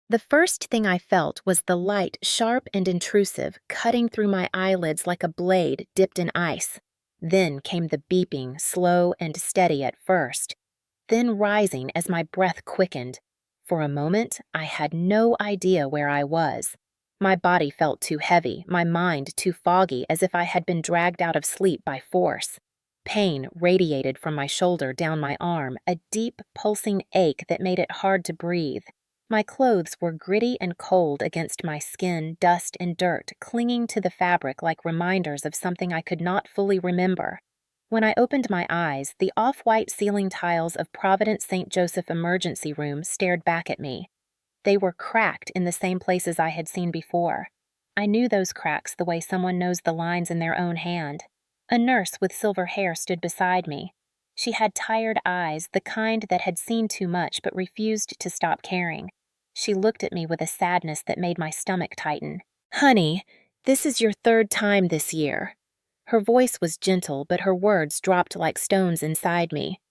The first thing I felt was the light, sharp and intrusive, cutting through my eyelids like a blade dipped in ice. Then came the beeping, slow and steady at first, then rising as my breath quickened. For a moment, I had no idea where I was. My body felt too heavy, my mind too foggy, as if I had been dragged out of sleep by force. Pain radiated from my shoulder down my arm, a deep, pulsing ache that made it hard to breathe. My clothes were gritty and cold against my skin, dust and dirt, clinging to the fabric like reminders of something I could not fully remember. When I opened my eyes, the off-white ceiling tiles of Providence St. Joseph Emergency Room stared back at me. They were cracked in the same places I had seen before. I knew those cracks the way someone knows the lines in their own hand. A nurse with silver hair stood beside me. She had tired eyes, the kind that had seen too much but refused to stop caring. She looked at me with a sadness that made my stomach tighten. "Honey, this is your third time this year." Her voice was gentle, but her words dropped like stones inside me.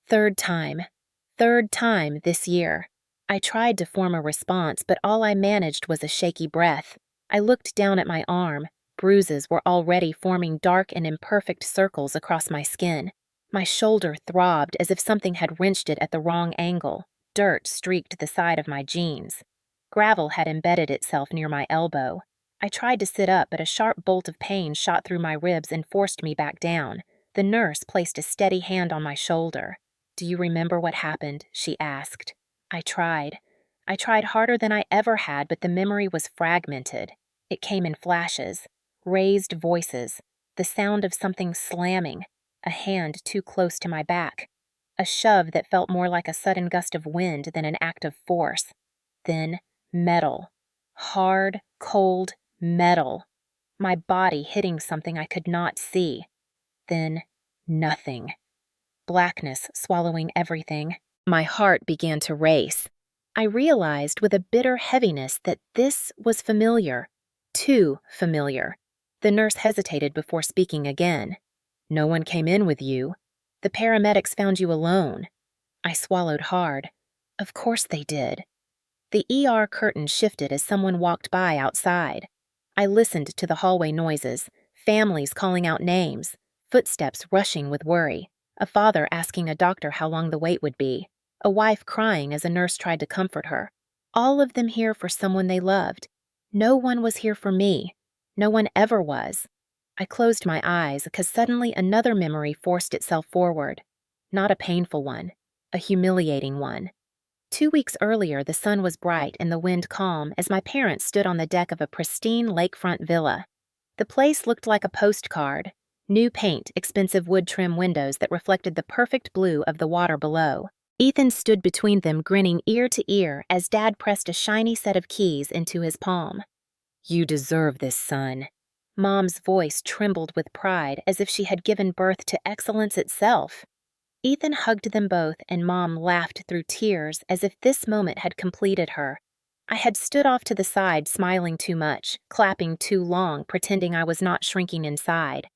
Third time this year. I tried to form a response, but all I managed was a shaky breath. I looked down at my arm. Bruises were already forming dark and imperfect circles across my skin. My shoulder throbbed as if something had wrenched it at the wrong angle. Dirt streaked the side of my jeans. Gravel had embedded itself near my elbow. I tried to sit up, but a sharp bolt of pain shot through my ribs and forced me back down. The nurse placed a steady hand on my shoulder. "Do you remember what happened?" she asked. I tried. I tried harder than I ever had, but the memory was fragmented. It came in flashes. Raised voices. The sound of something slamming. A hand too close to my back. A shove that felt more like a sudden gust of wind than an act of force. Then metal. Hard, cold metal. My body hitting something I could not see. Then nothing. Blackness swallowing everything. My heart began to race. I realized with a bitter heaviness that this was familiar. Too familiar. The nurse hesitated before speaking again. "No one came in with you. The paramedics found you alone." I swallowed hard. Of course they did. The ER curtain shifted as someone walked by outside. I listened to the hallway noises, families calling out names, footsteps rushing with worry, a father asking a doctor how long the wait would be, a wife crying as a nurse tried to comfort her. All of them here for someone they loved. No one was here for me. No one ever was. I closed my eyes because suddenly another memory forced itself forward. Not a painful one, a humiliating one. 2 weeks earlier, the sun was bright and the wind calm as my parents stood on the deck of a pristine lakefront villa. The place looked like a postcard. New paint, expensive wood trim windows that reflected the perfect blue of the water below. Ethan stood between them, grinning ear to ear as Dad pressed a shiny set of keys into his palm. "You deserve this, son." Mom's voice trembled with pride as if she had given birth to excellence itself. Ethan hugged them both and Mom laughed through tears as if this moment had completed her. I had stood off to the side smiling too much, clapping too long, pretending I was not shrinking inside.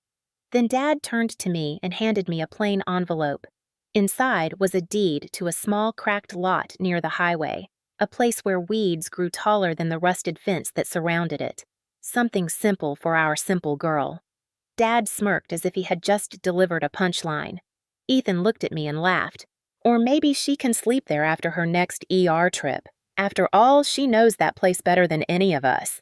Then Dad turned to me and handed me a plain envelope. Inside was a deed to a small cracked lot near the highway, a place where weeds grew taller than the rusted fence that surrounded it. Something simple for our simple girl. Dad smirked as if he had just delivered a punchline. Ethan looked at me and laughed. "Or maybe she can sleep there after her next ER trip. After all, she knows that place better than any of us."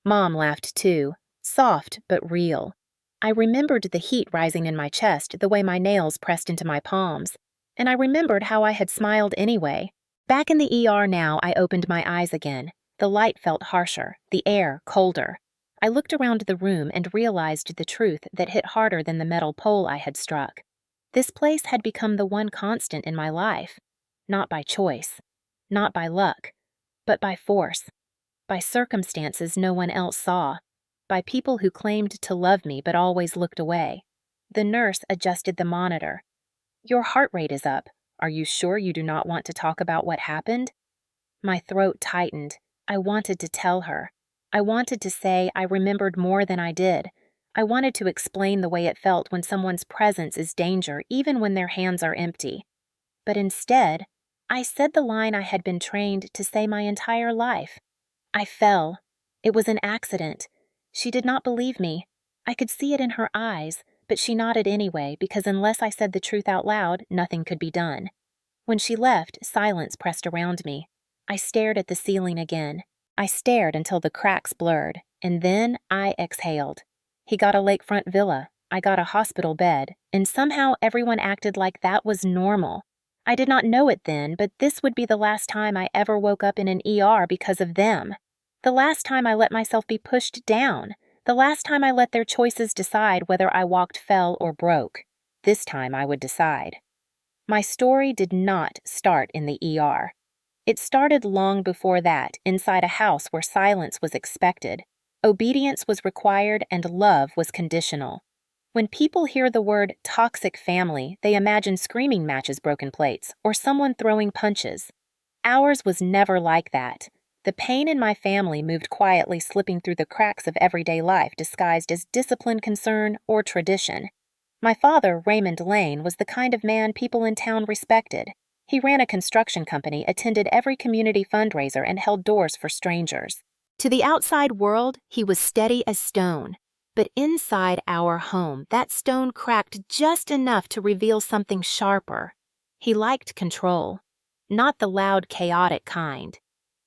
Mom laughed too, soft but real. I remembered the heat rising in my chest, the way my nails pressed into my palms. And I remembered how I had smiled anyway. Back in the ER now, I opened my eyes again. The light felt harsher, the air colder. I looked around the room and realized the truth that hit harder than the metal pole I had struck. This place had become the one constant in my life. Not by choice, not by luck, but by force. By circumstances no one else saw. By people who claimed to love me but always looked away. The nurse adjusted the monitor. "Your heart rate is up. Are you sure you do not want to talk about what happened?" My throat tightened. I wanted to tell her. I wanted to say I remembered more than I did. I wanted to explain the way it felt when someone's presence is danger even when their hands are empty. But instead, I said the line I had been trained to say my entire life. I fell. It was an accident. She did not believe me. I could see it in her eyes, but she nodded anyway because unless I said the truth out loud, nothing could be done. When she left, silence pressed around me. I stared at the ceiling again. I stared until the cracks blurred, and then I exhaled. He got a lakefront villa, I got a hospital bed, and somehow everyone acted like that was normal. I did not know it then, but this would be the last time I ever woke up in an ER because of them. The last time I let myself be pushed down. The last time I let their choices decide whether I walked, fell, or broke. This time I would decide. My story did not start in the ER. It started long before that, inside a house where silence was expected, obedience was required, and love was conditional. When people hear the word toxic family, they imagine screaming matches, broken plates, or someone throwing punches. Ours was never like that. The pain in my family moved quietly, slipping through the cracks of everyday life disguised as discipline, concern, or tradition. My father, Raymond Lane, was the kind of man people in town respected. He ran a construction company, attended every community fundraiser, and held doors for strangers. To the outside world, he was steady as stone. But inside our home, that stone cracked just enough to reveal something sharper. He liked control. Not the loud, chaotic kind.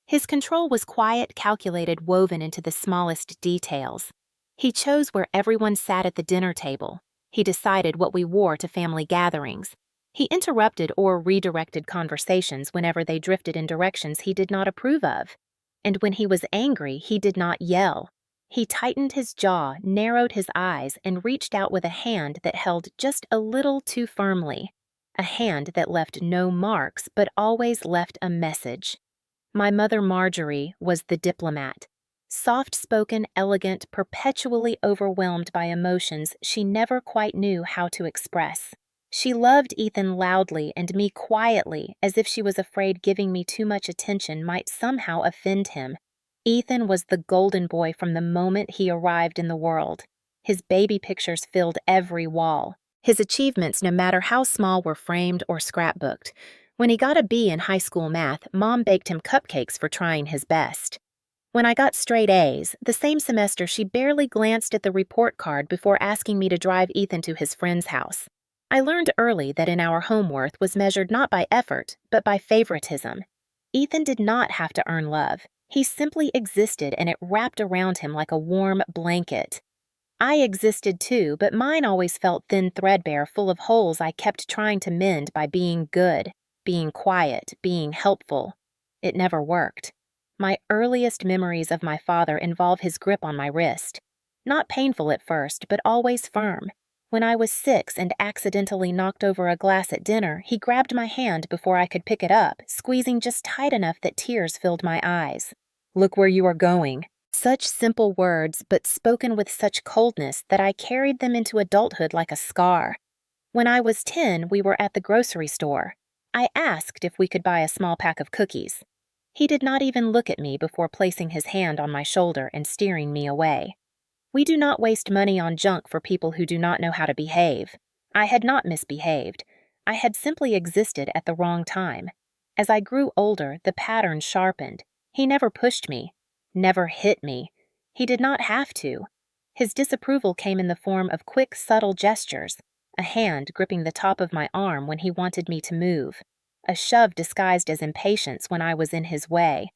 His control was quiet, calculated, woven into the smallest details. He chose where everyone sat at the dinner table. He decided what we wore to family gatherings. He interrupted or redirected conversations whenever they drifted in directions he did not approve of. And when he was angry, he did not yell. He tightened his jaw, narrowed his eyes, and reached out with a hand that held just a little too firmly. A hand that left no marks, but always left a message. My mother, Marjorie, was the diplomat. Soft-spoken, elegant, perpetually overwhelmed by emotions she never quite knew how to express. She loved Ethan loudly and me quietly, as if she was afraid giving me too much attention might somehow offend him. Ethan was the golden boy from the moment he arrived in the world. His baby pictures filled every wall. His achievements, no matter how small, were framed or scrapbooked. When he got a B in high school math, Mom baked him cupcakes for trying his best. When I got straight A's, the same semester she barely glanced at the report card before asking me to drive Ethan to his friend's house. I learned early that in our home worth was measured not by effort, but by favoritism. Ethan did not have to earn love. He simply existed, and it wrapped around him like a warm blanket. I existed too, but mine always felt thin, threadbare, full of holes I kept trying to mend by being good, being quiet, being helpful. It never worked. My earliest memories of my father involve his grip on my wrist. Not painful at first, but always firm. When I was 6 and accidentally knocked over a glass at dinner, he grabbed my hand before I could pick it up, squeezing just tight enough that tears filled my eyes. "Look where you are going." Such simple words, but spoken with such coldness that I carried them into adulthood like a scar. When I was 10, we were at the grocery store. I asked if we could buy a small pack of cookies. He did not even look at me before placing his hand on my shoulder and steering me away. We do not waste money on junk for people who do not know how to behave. I had not misbehaved. I had simply existed at the wrong time. As I grew older, the pattern sharpened. He never pushed me, never hit me. He did not have to. His disapproval came in the form of quick, subtle gestures, a hand gripping the top of my arm when he wanted me to move, a shove disguised as impatience when I was in his way,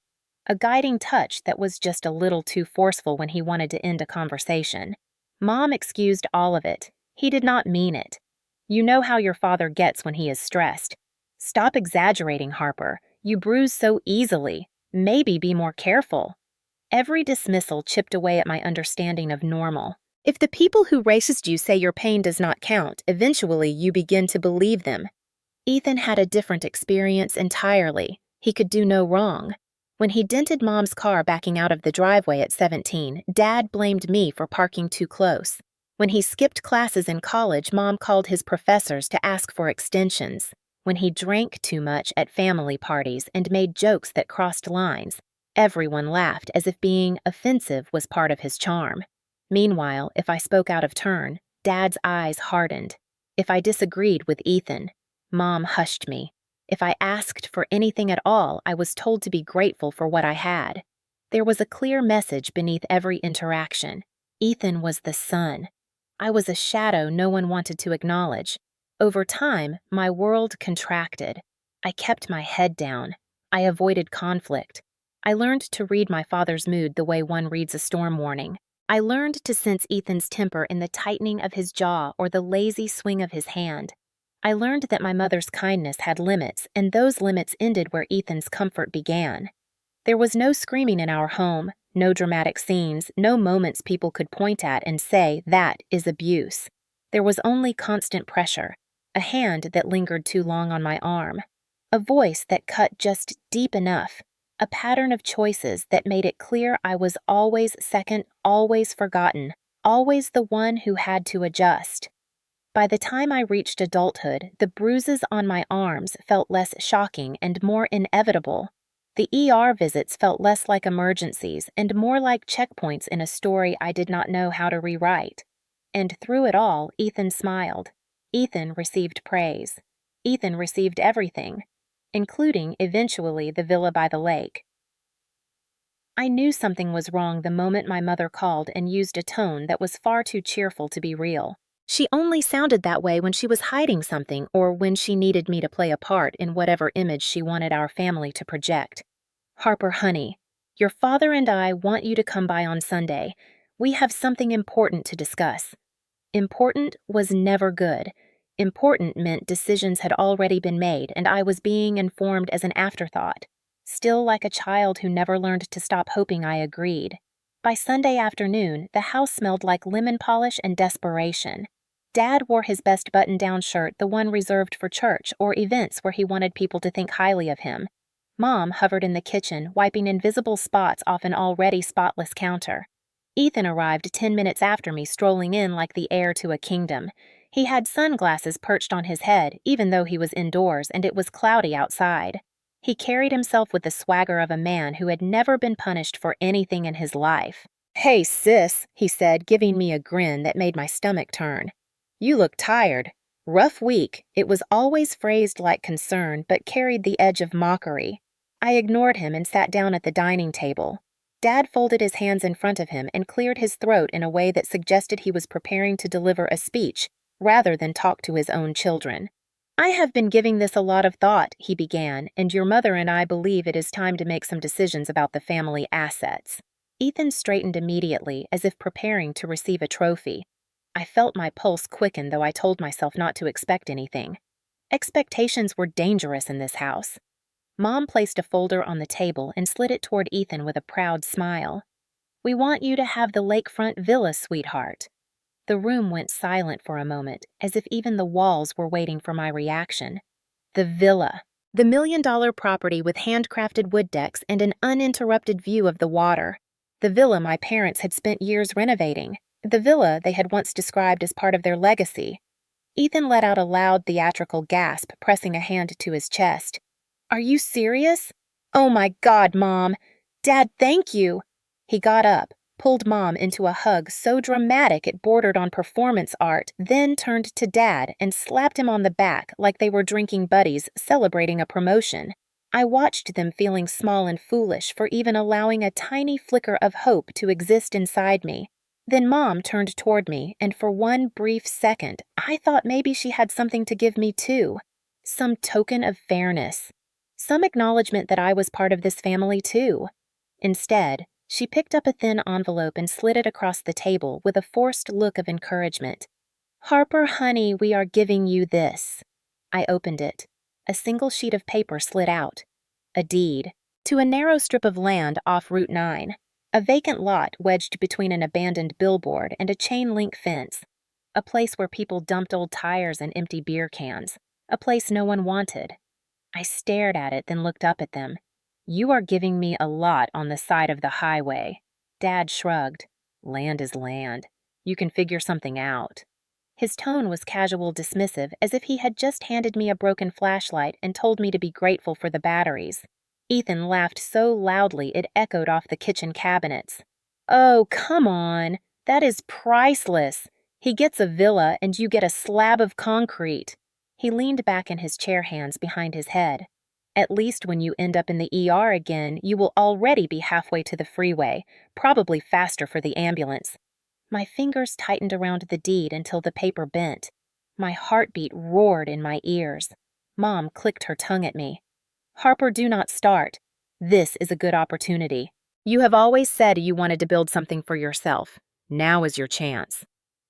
a guiding touch that was just a little too forceful when he wanted to end a conversation. Mom excused all of it. He did not mean it. "You know how your father gets when he is stressed. Stop exaggerating, Harper. You bruise so easily. Maybe be more careful." Every dismissal chipped away at my understanding of normal. If the people who racist you say your pain does not count, eventually you begin to believe them. Ethan had a different experience entirely. He could do no wrong. When he dented Mom's car backing out of the driveway at 17, Dad blamed me for parking too close. When he skipped classes in college, Mom called his professors to ask for extensions. When he drank too much at family parties and made jokes that crossed lines, everyone laughed as if being offensive was part of his charm. Meanwhile, if I spoke out of turn, Dad's eyes hardened. If I disagreed with Ethan, Mom hushed me. If I asked for anything at all, I was told to be grateful for what I had. There was a clear message beneath every interaction. Ethan was the sun. I was a shadow no one wanted to acknowledge. Over time, my world contracted. I kept my head down. I avoided conflict. I learned to read my father's mood the way one reads a storm warning. I learned to sense Ethan's temper in the tightening of his jaw or the lazy swing of his hand. I learned that my mother's kindness had limits, and those limits ended where Ethan's comfort began. There was no screaming in our home, no dramatic scenes, no moments people could point at and say, that is abuse. There was only constant pressure, a hand that lingered too long on my arm, a voice that cut just deep enough, a pattern of choices that made it clear I was always second, always forgotten, always the one who had to adjust. By the time I reached adulthood, the bruises on my arms felt less shocking and more inevitable. The ER visits felt less like emergencies and more like checkpoints in a story I did not know how to rewrite. And through it all, Ethan smiled. Ethan received praise. Ethan received everything, including, eventually, the villa by the lake. I knew something was wrong the moment my mother called and used a tone that was far too cheerful to be real. She only sounded that way when she was hiding something or when she needed me to play a part in whatever image she wanted our family to project. Harper, honey, your father and I want you to come by on Sunday. We have something important to discuss. Important was never good. Important meant decisions had already been made and I was being informed as an afterthought. Still like a child who never learned to stop hoping I agreed. By Sunday afternoon, the house smelled like lemon polish and desperation. Dad wore his best button-down shirt, the one reserved for church or events where he wanted people to think highly of him. Mom hovered in the kitchen, wiping invisible spots off an already spotless counter. Ethan arrived 10 minutes after me, strolling in like the heir to a kingdom. He had sunglasses perched on his head, even though he was indoors and it was cloudy outside. He carried himself with the swagger of a man who had never been punished for anything in his life. "Hey, sis," he said, giving me a grin that made my stomach turn. "You look tired. Rough week." It was always phrased like concern, but carried the edge of mockery. I ignored him and sat down at the dining table. Dad folded his hands in front of him and cleared his throat in a way that suggested he was preparing to deliver a speech rather than talk to his own children. "I have been giving this a lot of thought," he began, "and your mother and I believe it is time to make some decisions about the family assets." Ethan straightened immediately, as if preparing to receive a trophy. I felt my pulse quicken, though I told myself not to expect anything. Expectations were dangerous in this house. Mom placed a folder on the table and slid it toward Ethan with a proud smile. "We want you to have the lakefront villa, sweetheart." The room went silent for a moment, as if even the walls were waiting for my reaction. The villa. The $1 million property with handcrafted wood decks and an uninterrupted view of the water. The villa my parents had spent years renovating. The villa they had once described as part of their legacy. Ethan let out a loud theatrical gasp, pressing a hand to his chest. "Are you serious? Oh my God, Mom! Dad, thank you!" He got up, pulled Mom into a hug so dramatic it bordered on performance art, then turned to Dad and slapped him on the back like they were drinking buddies celebrating a promotion. I watched them feeling small and foolish for even allowing a tiny flicker of hope to exist inside me. Then Mom turned toward me, and for one brief second, I thought maybe she had something to give me too. Some token of fairness. Some acknowledgement that I was part of this family too. Instead, she picked up a thin envelope and slid it across the table with a forced look of encouragement. "Harper, honey, we are giving you this." I opened it. A single sheet of paper slid out. A deed. To a narrow strip of land off Route 9. A vacant lot wedged between an abandoned billboard and a chain-link fence. A place where people dumped old tires and empty beer cans. A place no one wanted. I stared at it, then looked up at them. "You are giving me a lot on the side of the highway." Dad shrugged. "Land is land. You can figure something out." His tone was casual, dismissive, as if he had just handed me a broken flashlight and told me to be grateful for the batteries. Ethan laughed so loudly it echoed off the kitchen cabinets. "Oh, come on. That is priceless. He gets a villa and you get a slab of concrete." He leaned back in his chair, hands behind his head. At least when you end up in the ER again, you will already be halfway to the freeway, probably faster for the ambulance. My fingers tightened around the deed until the paper bent. My heartbeat roared in my ears. Mom clicked her tongue at me. Harper, do not start. This is a good opportunity. You have always said you wanted to build something for yourself. Now is your chance.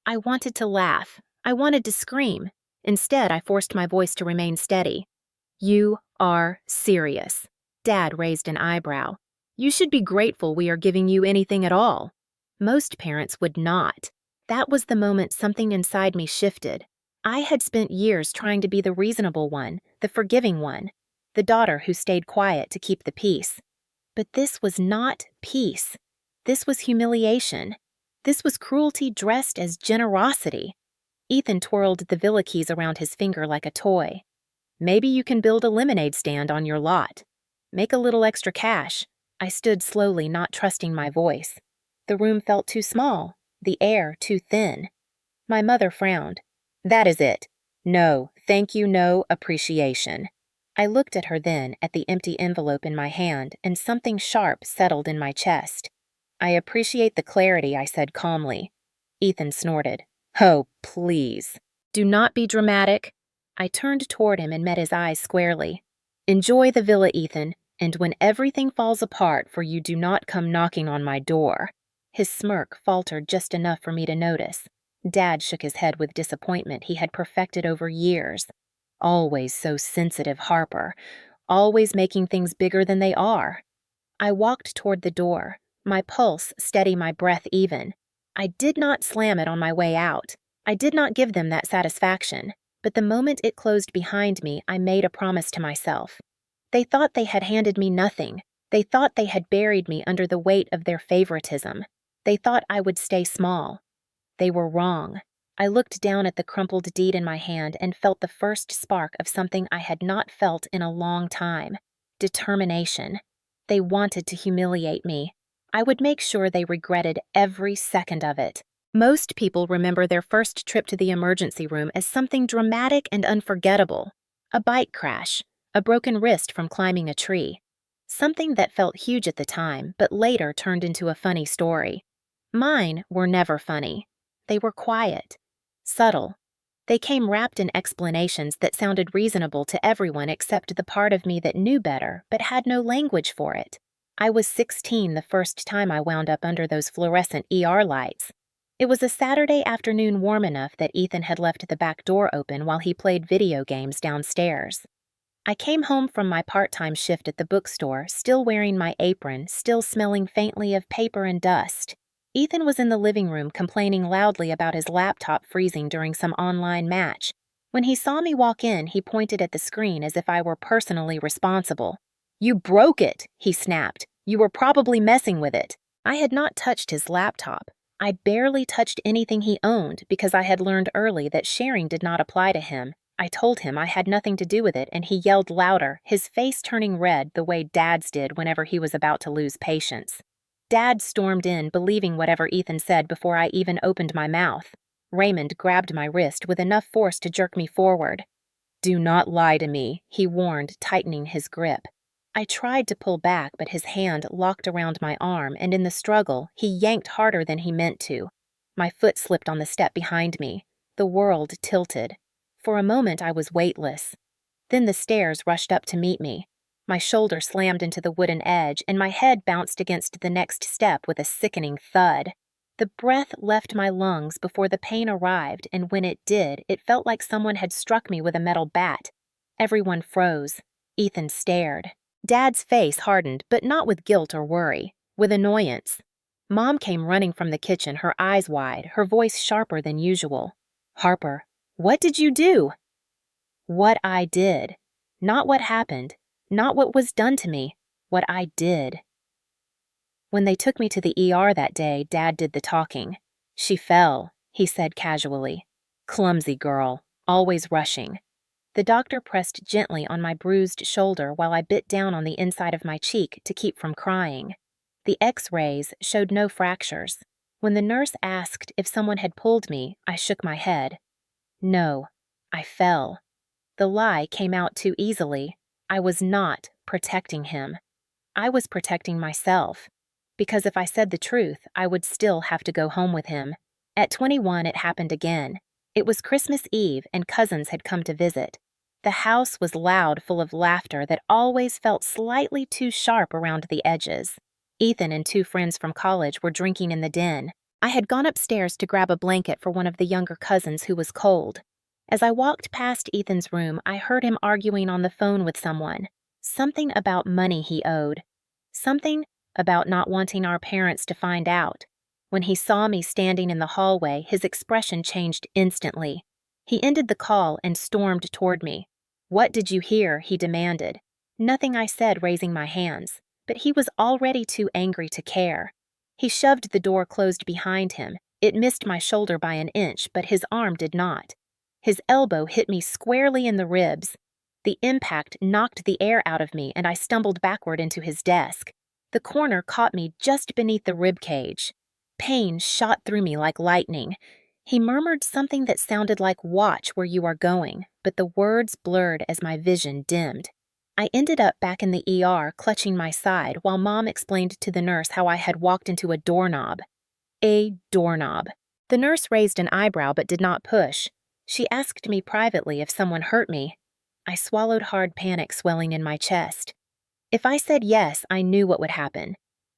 I wanted to laugh. I wanted to scream. Instead, I forced my voice to remain steady. You are serious. Dad raised an eyebrow. You should be grateful we are giving you anything at all. Most parents would not. That was the moment something inside me shifted. I had spent years trying to be the reasonable one, the forgiving one, the daughter who stayed quiet to keep the peace. But this was not peace. This was humiliation. This was cruelty dressed as generosity. Ethan twirled the villa keys around his finger like a toy. Maybe you can build a lemonade stand on your lot. Make a little extra cash. I stood slowly, not trusting my voice. The room felt too small, the air too thin. My mother frowned. That is it. No, thank you, no appreciation. I looked at her then, at the empty envelope in my hand, and something sharp settled in my chest. I appreciate the clarity, I said calmly. Ethan snorted. Oh, please. Do not be dramatic. I turned toward him and met his eyes squarely. Enjoy the villa, Ethan, and when everything falls apart, for you do not come knocking on my door. His smirk faltered just enough for me to notice. Dad shook his head with disappointment he had perfected over years. Always so sensitive, Harper. Always making things bigger than they are. I walked toward the door, my pulse steady, my breath even. I did not slam it on my way out. I did not give them that satisfaction. But the moment it closed behind me, I made a promise to myself. They thought they had handed me nothing. They thought they had buried me under the weight of their favoritism. They thought I would stay small. They were wrong. I looked down at the crumpled deed in my hand and felt the first spark of something I had not felt in a long time. Determination. They wanted to humiliate me. I would make sure they regretted every second of it. Most people remember their first trip to the emergency room as something dramatic and unforgettable. A bike crash, a broken wrist from climbing a tree. Something that felt huge at the time, but later turned into a funny story. Mine were never funny. They were quiet, subtle. They came wrapped in explanations that sounded reasonable to everyone except the part of me that knew better but had no language for it. I was 16 the first time I wound up under those fluorescent ER lights. It was a Saturday afternoon warm enough that Ethan had left the back door open while he played video games downstairs. I came home from my part-time shift at the bookstore, still wearing my apron, still smelling faintly of paper and dust. Ethan was in the living room complaining loudly about his laptop freezing during some online match. When he saw me walk in, he pointed at the screen as if I were personally responsible. You broke it, he snapped. You were probably messing with it. I had not touched his laptop. I barely touched anything he owned because I had learned early that sharing did not apply to him. I told him I had nothing to do with it, and he yelled louder, his face turning red the way Dad's did whenever he was about to lose patience. Dad stormed in, believing whatever Ethan said before I even opened my mouth. Raymond grabbed my wrist with enough force to jerk me forward. Do not lie to me, he warned, tightening his grip. I tried to pull back, but his hand locked around my arm, and in the struggle, he yanked harder than he meant to. My foot slipped on the step behind me. The world tilted. For a moment, I was weightless. Then the stairs rushed up to meet me. My shoulder slammed into the wooden edge, and my head bounced against the next step with a sickening thud. The breath left my lungs before the pain arrived, and when it did, it felt like someone had struck me with a metal bat. Everyone froze. Ethan stared. Dad's face hardened, but not with guilt or worry, with annoyance. Mom came running from the kitchen, her eyes wide, her voice sharper than usual. Harper, what did you do? What I did. Not what happened, not what was done to me, what I did. When they took me to the ER that day, Dad did the talking. She fell, he said casually. Clumsy girl, always rushing. The doctor pressed gently on my bruised shoulder while I bit down on the inside of my cheek to keep from crying. The X-rays showed no fractures. When the nurse asked if someone had pulled me, I shook my head. No, I fell. The lie came out too easily. I was not protecting him. I was protecting myself. Because if I said the truth, I would still have to go home with him. At 21, it happened again. It was Christmas Eve, and cousins had come to visit. The house was loud, full of laughter that always felt slightly too sharp around the edges. Ethan and two friends from college were drinking in the den. I had gone upstairs to grab a blanket for one of the younger cousins who was cold. As I walked past Ethan's room, I heard him arguing on the phone with someone. Something about money he owed. Something about not wanting our parents to find out. When he saw me standing in the hallway, his expression changed instantly. He ended the call and stormed toward me. "What did you hear?" he demanded. Nothing, I said, raising my hands, but he was already too angry to care. He shoved the door closed behind him. It missed my shoulder by an inch, but his arm did not. His elbow hit me squarely in the ribs. The impact knocked the air out of me, and I stumbled backward into his desk. The corner caught me just beneath the rib cage. Pain shot through me like lightning. He murmured something that sounded like "watch where you are going," but the words blurred as my vision dimmed. I ended up back in the ER, clutching my side, while Mom explained to the nurse how I had walked into a doorknob. A doorknob. The nurse raised an eyebrow but did not push. She asked me privately if someone hurt me. I swallowed hard, panic swelling in my chest. If I said yes, I knew what would happen.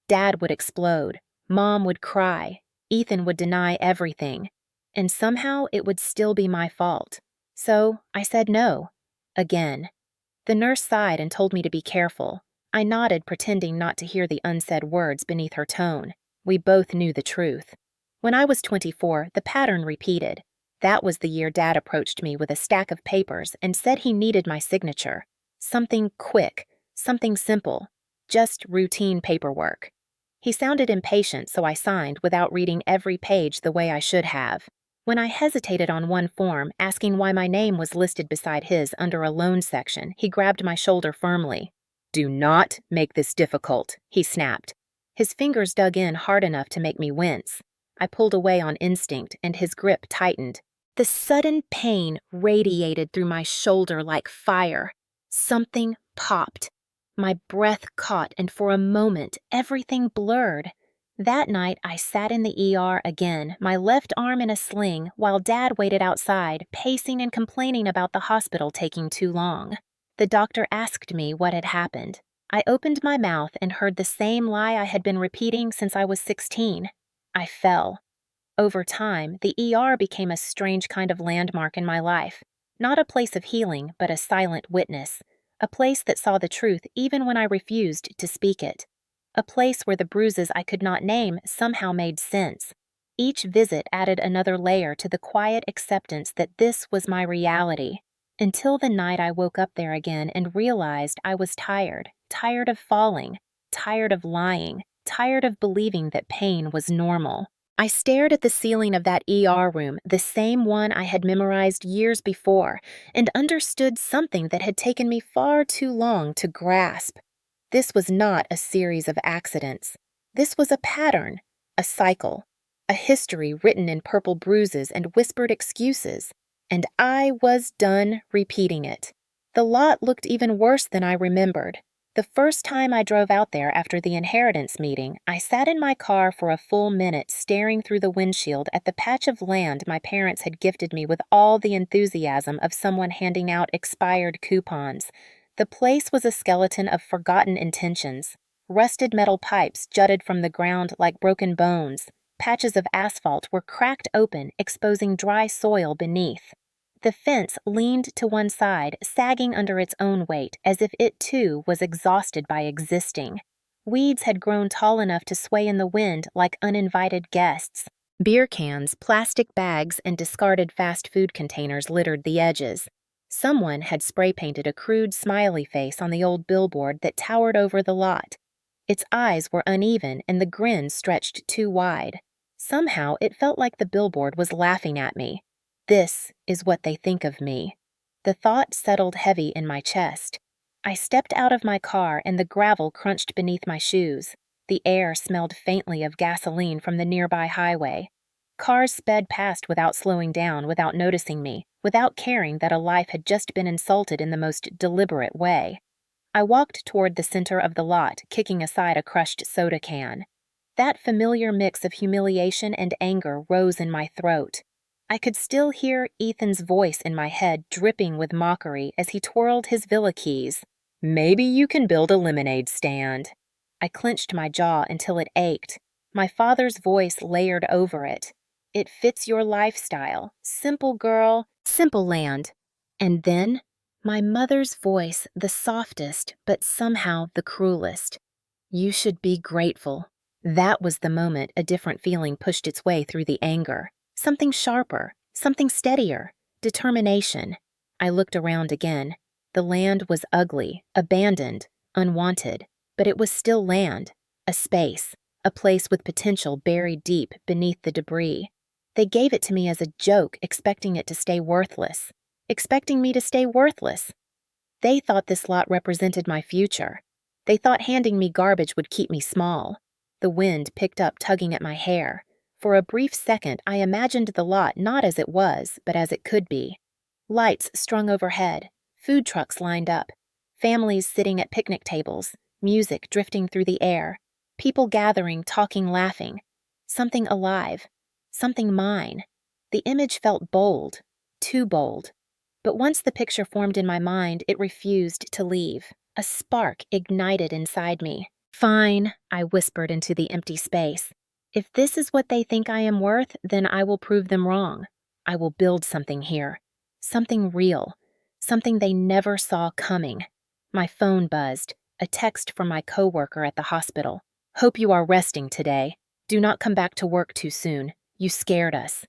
Dad would explode. Mom would cry. Ethan would deny everything. And somehow it would still be my fault. So I said no. Again. The nurse sighed and told me to be careful. I nodded, pretending not to hear the unsaid words beneath her tone. We both knew the truth. When I was 24, the pattern repeated. That was the year Dad approached me with a stack of papers and said he needed my signature. Something quick, something simple, just routine paperwork. He sounded impatient, so I signed without reading every page the way I should have. When I hesitated on one form, asking why my name was listed beside his under a loan section, he grabbed my shoulder firmly. "Do not make this difficult," he snapped. His fingers dug in hard enough to make me wince. I pulled away on instinct, and his grip tightened. The sudden pain radiated through my shoulder like fire. Something popped. My breath caught, and for a moment, everything blurred. That night, I sat in the ER again, my left arm in a sling, while Dad waited outside, pacing and complaining about the hospital taking too long. The doctor asked me what had happened. I opened my mouth and heard the same lie I had been repeating since I was 16. I fell. Over time, the ER became a strange kind of landmark in my life. Not a place of healing, but a silent witness. A place that saw the truth even when I refused to speak it. A place where the bruises I could not name somehow made sense. Each visit added another layer to the quiet acceptance that this was my reality. Until the night I woke up there again and realized I was tired. Tired of falling. Tired of lying. Tired of believing that pain was normal. I stared at the ceiling of that ER room, the same one I had memorized years before, and understood something that had taken me far too long to grasp. This was not a series of accidents. This was a pattern, a cycle, a history written in purple bruises and whispered excuses, and I was done repeating it. The lot looked even worse than I remembered. The first time I drove out there after the inheritance meeting, I sat in my car for a full minute staring through the windshield at the patch of land my parents had gifted me with all the enthusiasm of someone handing out expired coupons. The place was a skeleton of forgotten intentions. Rusted metal pipes jutted from the ground like broken bones. Patches of asphalt were cracked open, exposing dry soil beneath. The fence leaned to one side, sagging under its own weight, as if it too was exhausted by existing. Weeds had grown tall enough to sway in the wind like uninvited guests. Beer cans, plastic bags, and discarded fast food containers littered the edges. Someone had spray-painted a crude smiley face on the old billboard that towered over the lot. Its eyes were uneven and the grin stretched too wide. Somehow it felt like the billboard was laughing at me. This is what they think of me. The thought settled heavy in my chest. I stepped out of my car and the gravel crunched beneath my shoes. The air smelled faintly of gasoline from the nearby highway. Cars sped past without slowing down, without noticing me. without caring that a life had just been insulted in the most deliberate way. I walked toward the center of the lot, kicking aside a crushed soda can. That familiar mix of humiliation and anger rose in my throat. I could still hear Ethan's voice in my head dripping with mockery as he twirled his villa keys. "Maybe you can build a lemonade stand." I clenched my jaw until it ached. My father's voice layered over it. "It fits your lifestyle. Simple girl, simple land." And then, my mother's voice, the softest, but somehow the cruelest. "You should be grateful." That was the moment a different feeling pushed its way through the anger. Something sharper, something steadier, determination. I looked around again. The land was ugly, abandoned, unwanted, but it was still land, a space, a place with potential buried deep beneath the debris. They gave it to me as a joke, expecting it to stay worthless. Expecting me to stay worthless. They thought this lot represented my future. They thought handing me garbage would keep me small. The wind picked up, tugging at my hair. For a brief second, I imagined the lot not as it was, but as it could be. Lights strung overhead, food trucks lined up, families sitting at picnic tables, music drifting through the air, people gathering, talking, laughing. Something alive, something mine. The image felt bold, too bold. But once the picture formed in my mind, it refused to leave. A spark ignited inside me. "Fine," I whispered into the empty space. "If this is what they think I am worth, then I will prove them wrong. I will build something here. Something real. Something they never saw coming." My phone buzzed. A text from my coworker at the hospital. "Hope you are resting today. Do not come back to work too soon. You scared us."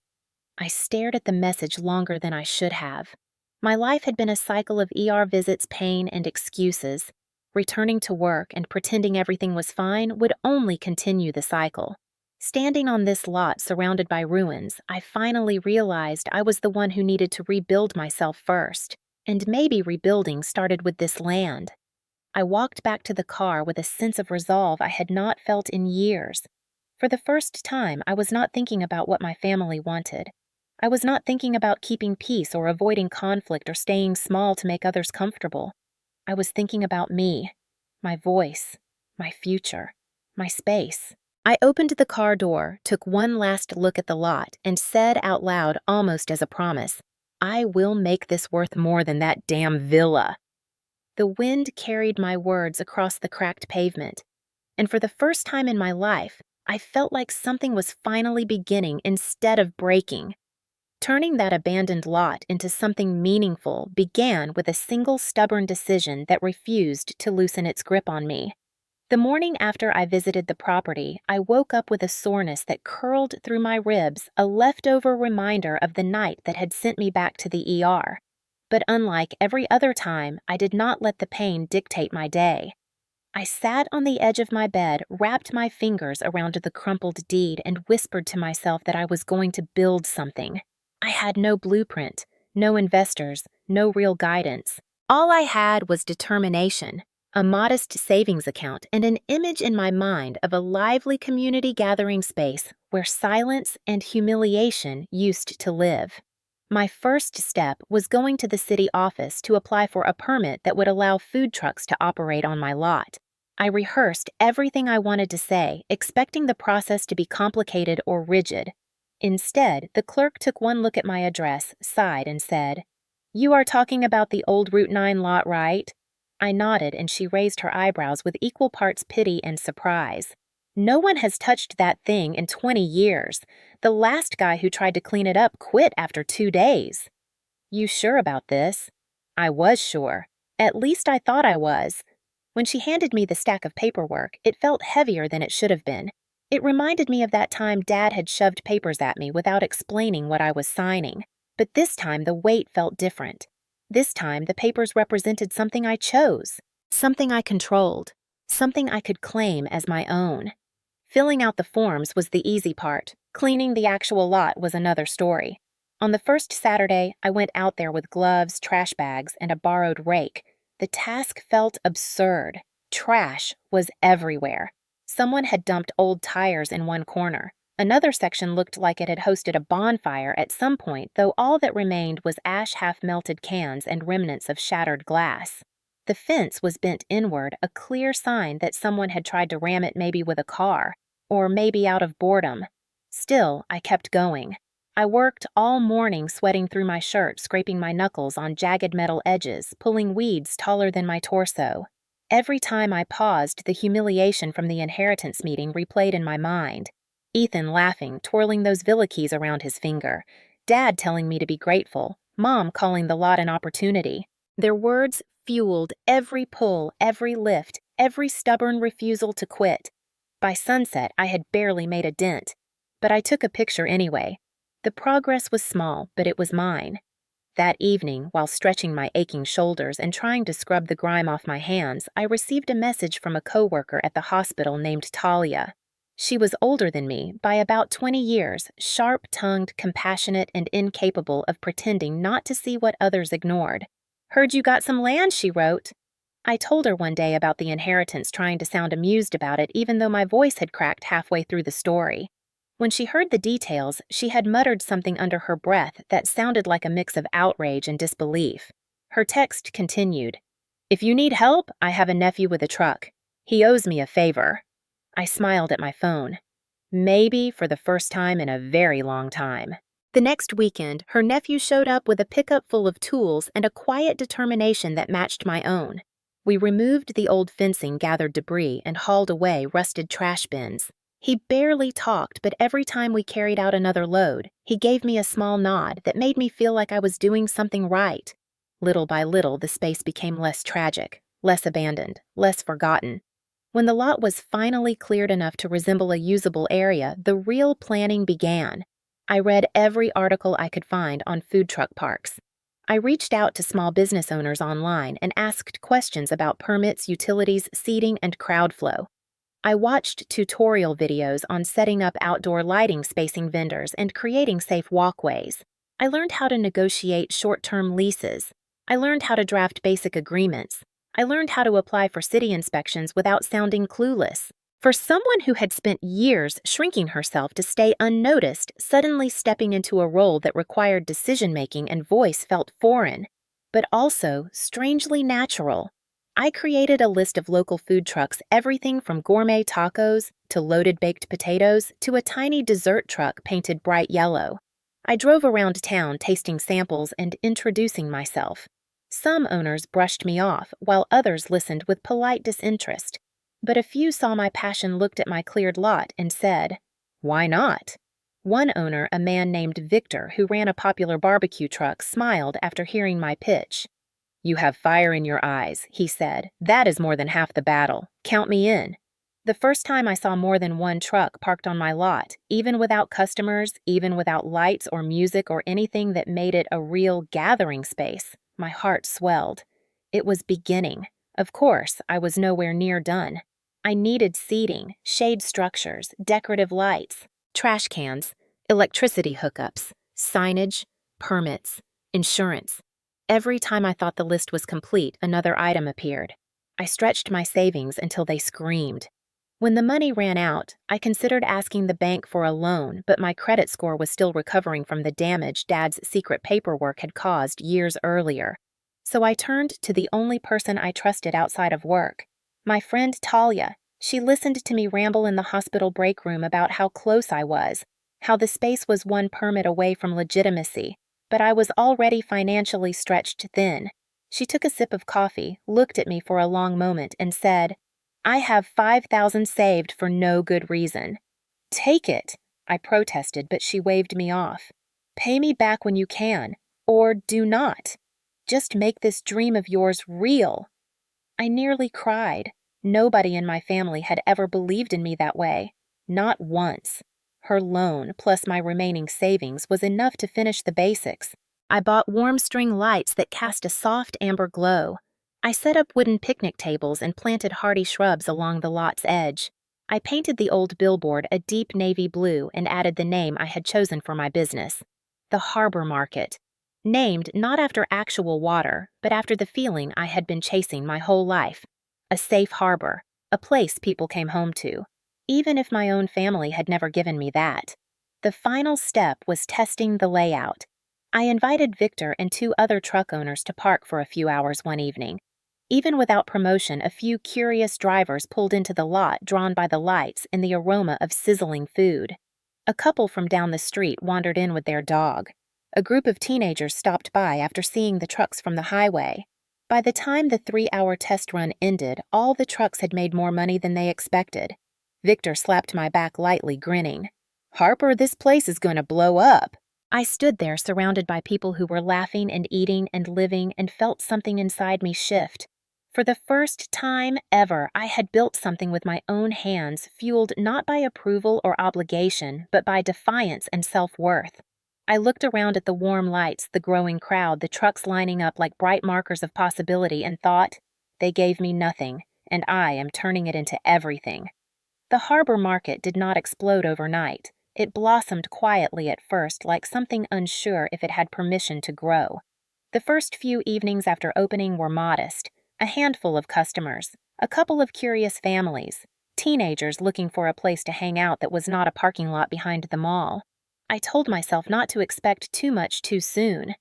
I stared at the message longer than I should have. My life had been a cycle of ER visits, pain, and excuses. Returning to work and pretending everything was fine would only continue the cycle. Standing on this lot surrounded by ruins, I finally realized I was the one who needed to rebuild myself first. And maybe rebuilding started with this land. I walked back to the car with a sense of resolve I had not felt in years. For the first time, I was not thinking about what my family wanted. I was not thinking about keeping peace or avoiding conflict or staying small to make others comfortable. I was thinking about me, my voice, my future, my space. I opened the car door, took one last look at the lot, and said out loud, almost as a promise, "I will make this worth more than that damn villa." The wind carried my words across the cracked pavement, and for the first time in my life, I felt like something was finally beginning instead of breaking. Turning that abandoned lot into something meaningful began with a single stubborn decision that refused to loosen its grip on me. The morning after I visited the property, I woke up with a soreness that curled through my ribs, a leftover reminder of the night that had sent me back to the ER. But unlike every other time, I did not let the pain dictate my day. I sat on the edge of my bed, wrapped my fingers around the crumpled deed, and whispered to myself that I was going to build something. I had no blueprint, no investors, no real guidance. All I had was determination, a modest savings account, and an image in my mind of a lively community gathering space where silence and humiliation used to live. My first step was going to the city office to apply for a permit that would allow food trucks to operate on my lot. I rehearsed everything I wanted to say, expecting the process to be complicated or rigid. Instead, the clerk took one look at my address, sighed, and said, "You are talking about the old Route 9 lot, right?" I nodded, and she raised her eyebrows with equal parts pity and surprise. "No one has touched that thing in 20 years. The last guy who tried to clean it up quit after 2 days." "You sure about this?" I was sure. At least I thought I was. When she handed me the stack of paperwork, it felt heavier than it should have been. It reminded me of that time Dad had shoved papers at me without explaining what I was signing. But this time the weight felt different. This time the papers represented something I chose, something I controlled, something I could claim as my own. Filling out the forms was the easy part. Cleaning the actual lot was another story. On the first Saturday, I went out there with gloves, trash bags, and a borrowed rake. The task felt absurd. Trash was everywhere. Someone had dumped old tires in one corner. Another section looked like it had hosted a bonfire at some point, though all that remained was ash half-melted cans and remnants of shattered glass. The fence was bent inward, a clear sign that someone had tried to ram it maybe with a car, or maybe out of boredom. Still, I kept going. I worked all morning, sweating through my shirt, scraping my knuckles on jagged metal edges, pulling weeds taller than my torso. Every time I paused, the humiliation from the inheritance meeting replayed in my mind. Ethan laughing, twirling those villa keys around his finger. Dad telling me to be grateful. Mom calling the lot an opportunity. Their words fueled every pull, every lift, every stubborn refusal to quit. By sunset, I had barely made a dent. But I took a picture anyway. The progress was small, but it was mine. That evening, while stretching my aching shoulders and trying to scrub the grime off my hands, I received a message from a coworker at the hospital named Talia. She was older than me by about 20 years, sharp-tongued, compassionate, and incapable of pretending not to see what others ignored. "Heard you got some land," she wrote. I told her one day about the inheritance, trying to sound amused about it even though my voice had cracked halfway through the story. When she heard the details, she had muttered something under her breath that sounded like a mix of outrage and disbelief. Her text continued, "If you need help, I have a nephew with a truck. He owes me a favor." I smiled at my phone. Maybe for the first time in a very long time. The next weekend, her nephew showed up with a pickup full of tools and a quiet determination that matched my own. We removed the old fencing, gathered debris, and hauled away rusted trash bins. He barely talked, but every time we carried out another load, he gave me a small nod that made me feel like I was doing something right. Little by little, the space became less tragic, less abandoned, less forgotten. When the lot was finally cleared enough to resemble a usable area, the real planning began. I read every article I could find on food truck parks. I reached out to small business owners online and asked questions about permits, utilities, seating, and crowd flow. I watched tutorial videos on setting up outdoor lighting, spacing vendors, and creating safe walkways. I learned how to negotiate short-term leases. I learned how to draft basic agreements. I learned how to apply for city inspections without sounding clueless. For someone who had spent years shrinking herself to stay unnoticed, suddenly stepping into a role that required decision-making and voice felt foreign, but also strangely natural. I created a list of local food trucks, everything from gourmet tacos to loaded baked potatoes to a tiny dessert truck painted bright yellow. I drove around town tasting samples and introducing myself. Some owners brushed me off, while others listened with polite disinterest. But a few saw my passion, looked at my cleared lot, and said, "Why not?" One owner, a man named Victor, who ran a popular barbecue truck, smiled after hearing my pitch. "You have fire in your eyes," he said. "That is more than half the battle. Count me in." The first time I saw more than one truck parked on my lot, even without customers, even without lights or music or anything that made it a real gathering space, my heart swelled. It was beginning. Of course, I was nowhere near done. I needed seating, shade structures, decorative lights, trash cans, electricity hookups, signage, permits, insurance. Every time I thought the list was complete, another item appeared. I stretched my savings until they screamed. When the money ran out, I considered asking the bank for a loan, but my credit score was still recovering from the damage Dad's secret paperwork had caused years earlier. So I turned to the only person I trusted outside of work, my friend Talia. She listened to me ramble in the hospital break room about how close I was, how the space was one permit away from legitimacy, but I was already financially stretched thin. She took a sip of coffee, looked at me for a long moment, and said, "I have 5,000 saved for no good reason." "Take it," I protested, but she waved me off. "Pay me back when you can, or do not. Just make this dream of yours real." I nearly cried. Nobody in my family had ever believed in me that way. Not once. Her loan, plus my remaining savings, was enough to finish the basics. I bought warm string lights that cast a soft amber glow. I set up wooden picnic tables and planted hardy shrubs along the lot's edge. I painted the old billboard a deep navy blue and added the name I had chosen for my business, the Harbor Market. Named not after actual water, but after the feeling I had been chasing my whole life. A safe harbor, a place people came home to. even if my own family had never given me that. The final step was testing the layout. I invited Victor and two other truck owners to park for a few hours one evening. Even without promotion, a few curious drivers pulled into the lot drawn by the lights and the aroma of sizzling food. A couple from down the street wandered in with their dog. A group of teenagers stopped by after seeing the trucks from the highway. By the time the 3-hour test run ended, all the trucks had made more money than they expected. Victor slapped my back lightly, grinning. "Harper, this place is going to blow up." I stood there surrounded by people who were laughing and eating and living and felt something inside me shift. For the first time ever, I had built something with my own hands, fueled not by approval or obligation, but by defiance and self-worth. I looked around at the warm lights, the growing crowd, the trucks lining up like bright markers of possibility, and thought, they gave me nothing, and I am turning it into everything. The harbor market did not explode overnight. It blossomed quietly at first, like something unsure if it had permission to grow. The first few evenings after opening were modest. A handful of customers, a couple of curious families, teenagers looking for a place to hang out that was not a parking lot behind the mall. I told myself not to expect too much too soon.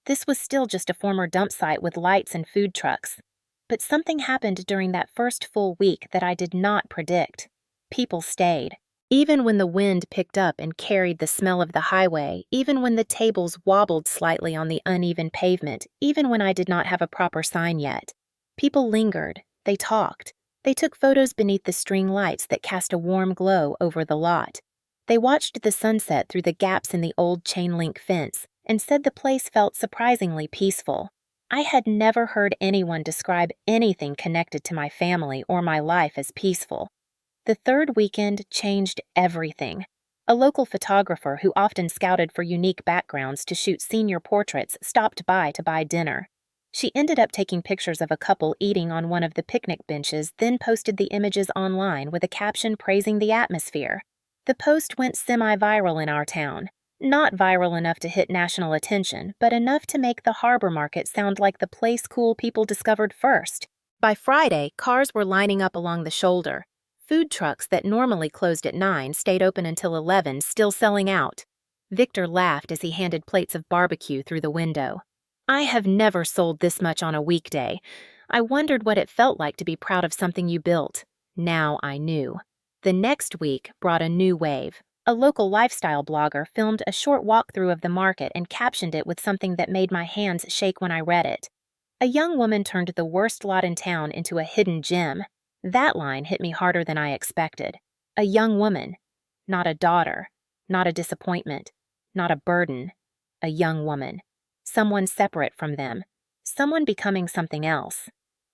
This was still just a former dump site with lights and food trucks. But something happened during that first full week that I did not predict. People stayed. Even when the wind picked up and carried the smell of the highway, even when the tables wobbled slightly on the uneven pavement, even when I did not have a proper sign yet. People lingered, they talked, they took photos beneath the string lights that cast a warm glow over the lot. They watched the sunset through the gaps in the old chain-link fence and said the place felt surprisingly peaceful. I had never heard anyone describe anything connected to my family or my life as peaceful. The third weekend changed everything. A local photographer who often scouted for unique backgrounds to shoot senior portraits stopped by to buy dinner. She ended up taking pictures of a couple eating on one of the picnic benches, then posted the images online with a caption praising the atmosphere. The post went semi-viral in our town. Not viral enough to hit national attention, but enough to make the harbor market sound like the place cool people discovered first. By Friday, cars were lining up along the shoulder. Food trucks that normally closed at 9 stayed open until 11, still selling out. Victor laughed as he handed plates of barbecue through the window. I have never sold this much on a weekday. I wondered what it felt like to be proud of something you built. Now I knew. The next week brought a new wave. A local lifestyle blogger filmed a short walkthrough of the market and captioned it with something that made my hands shake when I read it. A young woman turned the worst lot in town into a hidden gem. That line hit me harder than I expected. A young woman. Not a daughter. Not a disappointment. Not a burden. A young woman. Someone separate from them. Someone becoming something else.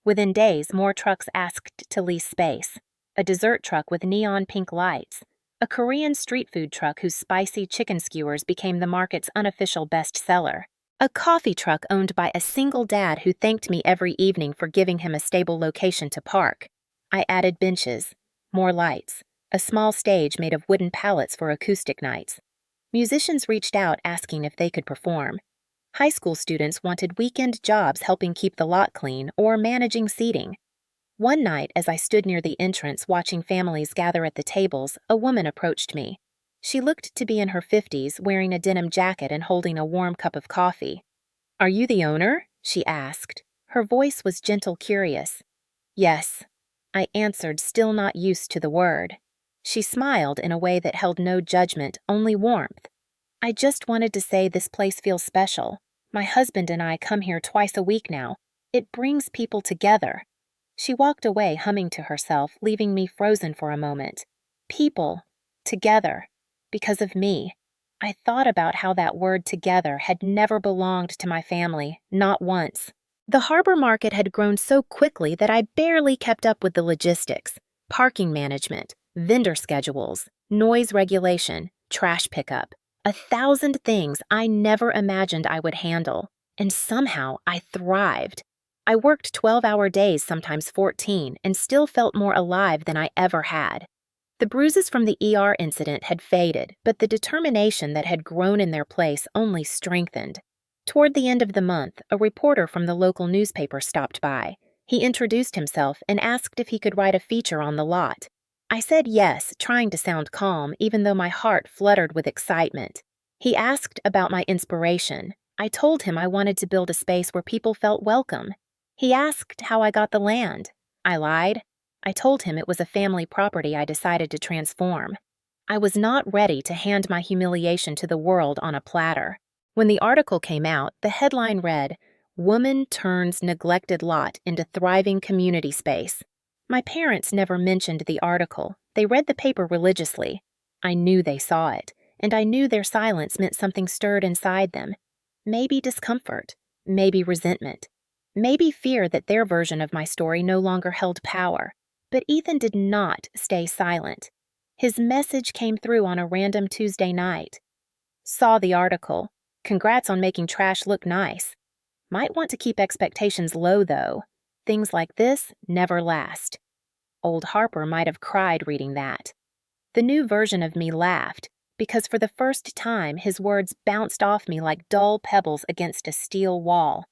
Within days, more trucks asked to lease space. A dessert truck with neon pink lights. A Korean street food truck whose spicy chicken skewers became the market's unofficial bestseller. A coffee truck owned by a single dad who thanked me every evening for giving him a stable location to park. I added benches, more lights, a small stage made of wooden pallets for acoustic nights. Musicians reached out asking if they could perform. High school students wanted weekend jobs helping keep the lot clean or managing seating. One night, as I stood near the entrance watching families gather at the tables, a woman approached me. She looked to be in her 50s, wearing a denim jacket and holding a warm cup of coffee. "Are you the owner?" she asked. Her voice was gentle, curious. "Yes," I answered, still not used to the word. She smiled in a way that held no judgment, only warmth. "I just wanted to say this place feels special. My husband and I come here twice a week now. It brings people together." She walked away, humming to herself, leaving me frozen for a moment. People. Together. Because of me. I thought about how that word together had never belonged to my family, not once. The harbor market had grown so quickly that I barely kept up with the logistics. Parking management, vendor schedules, noise regulation, trash pickup. 1,000 things I never imagined I would handle, and somehow I thrived. I worked 12-hour days, sometimes 14, and still felt more alive than I ever had. The bruises from the ER incident had faded, but the determination that had grown in their place only strengthened. Toward the end of the month, a reporter from the local newspaper stopped by. He introduced himself and asked if he could write a feature on the lot. I said yes, trying to sound calm, even though my heart fluttered with excitement. He asked about my inspiration. I told him I wanted to build a space where people felt welcome. He asked how I got the land. I lied. I told him it was a family property I decided to transform. I was not ready to hand my humiliation to the world on a platter. When the article came out, the headline read, "Woman Turns Neglected Lot into Thriving Community Space." My parents never mentioned the article. They read the paper religiously. I knew they saw it, and I knew their silence meant something stirred inside them. Maybe discomfort, maybe resentment, maybe fear that their version of my story no longer held power. But Ethan did not stay silent. His message came through on a random Tuesday night. Saw the article. Congrats on making trash look nice. Might want to keep expectations low, though. Things like this never last. Old Harper might have cried reading that. The new version of me laughed, because for the first time his words bounced off me like dull pebbles against a steel wall.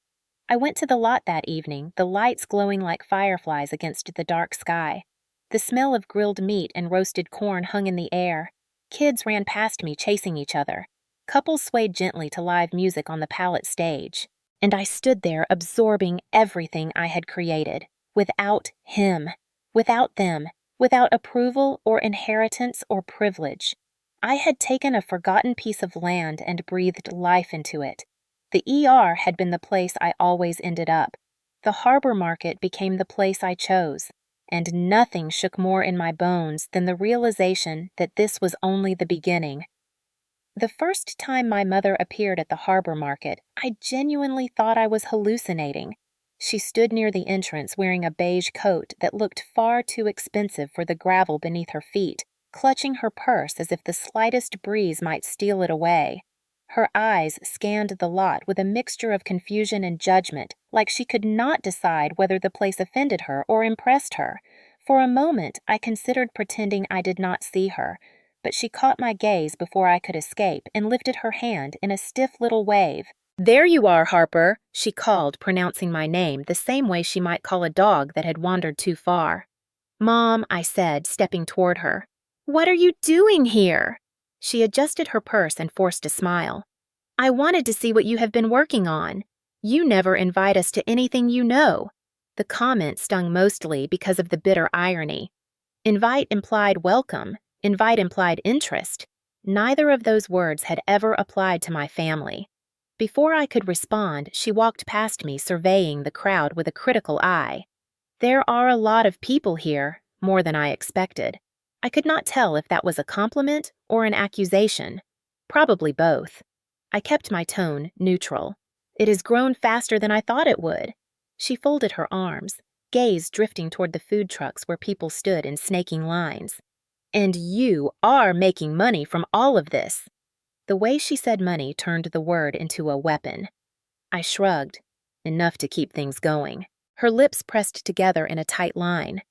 I went to the lot that evening, the lights glowing like fireflies against the dark sky. The smell of grilled meat and roasted corn hung in the air. Kids ran past me chasing each other. Couples swayed gently to live music on the pallet stage. And I stood there absorbing everything I had created, without him, without them, without approval or inheritance or privilege. I had taken a forgotten piece of land and breathed life into it. The ER had been the place I always ended up. The harbor market became the place I chose. And nothing shook more in my bones than the realization that this was only the beginning. The first time my mother appeared at the harbor market, I genuinely thought I was hallucinating. She stood near the entrance wearing a beige coat that looked far too expensive for the gravel beneath her feet, clutching her purse as if the slightest breeze might steal it away. Her eyes scanned the lot with a mixture of confusion and judgment, like she could not decide whether the place offended her or impressed her. For a moment, I considered pretending I did not see her, but she caught my gaze before I could escape and lifted her hand in a stiff little wave. "There you are, Harper," she called, pronouncing my name the same way she might call a dog that had wandered too far. "Mom," I said, stepping toward her. "What are you doing here?" She adjusted her purse and forced a smile. "I wanted to see what you have been working on. You never invite us to anything you know." The comment stung mostly because of the bitter irony. Invite implied welcome. Invite implied interest. Neither of those words had ever applied to my family. Before I could respond, she walked past me, surveying the crowd with a critical eye. There are a lot of people here, more than I expected. I could not tell if that was a compliment or an accusation. Probably both. I kept my tone neutral. "It has grown faster than I thought it would." She folded her arms, gaze drifting toward the food trucks where people stood in snaking lines. "And you are making money from all of this." The way she said money turned the word into a weapon. I shrugged. Enough to keep things going. Her lips pressed together in a tight line.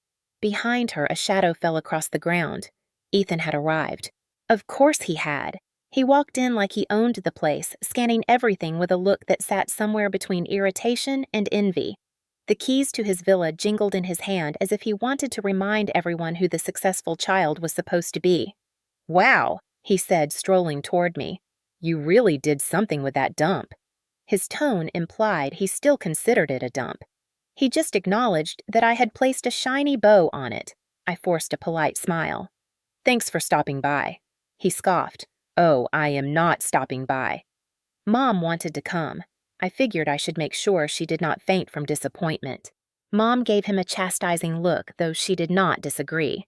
Behind her, a shadow fell across the ground. Ethan had arrived. Of course he had. He walked in like he owned the place, scanning everything with a look that sat somewhere between irritation and envy. The keys to his villa jingled in his hand as if he wanted to remind everyone who the successful child was supposed to be. "Wow," he said, strolling toward me. "You really did something with that dump." His tone implied he still considered it a dump. He just acknowledged that I had placed a shiny bow on it. I forced a polite smile. "Thanks for stopping by." He scoffed. "Oh, I am not stopping by." Mom wanted to come. I figured I should make sure she did not faint from disappointment. Mom gave him a chastising look, though she did not disagree.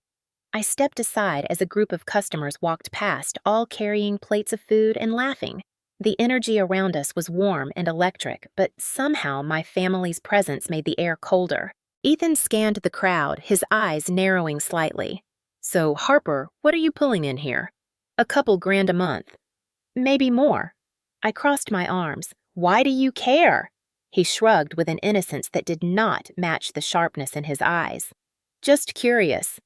I stepped aside as a group of customers walked past, all carrying plates of food and laughing. The energy around us was warm and electric, but somehow my family's presence made the air colder. Ethan scanned the crowd, his eyes narrowing slightly. "So, Harper, what are you pulling in here?" "A couple grand a month." "Maybe more." I crossed my arms. "Why do you care?" He shrugged with an innocence that did not match the sharpness in his eyes. "Just curious.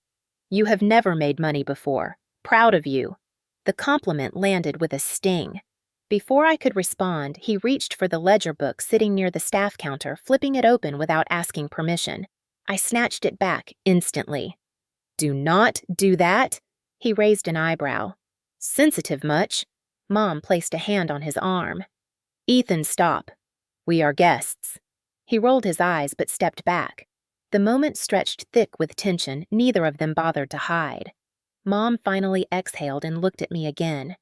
You have never made money before. Proud of you." The compliment landed with a sting. Before I could respond, he reached for the ledger book sitting near the staff counter, flipping it open without asking permission. I snatched it back instantly. Do not do that. He raised an eyebrow. Sensitive much? Mom placed a hand on his arm. Ethan, stop. We are guests. He rolled his eyes but stepped back. The moment stretched thick with tension, neither of them bothered to hide. Mom finally exhaled and looked at me again.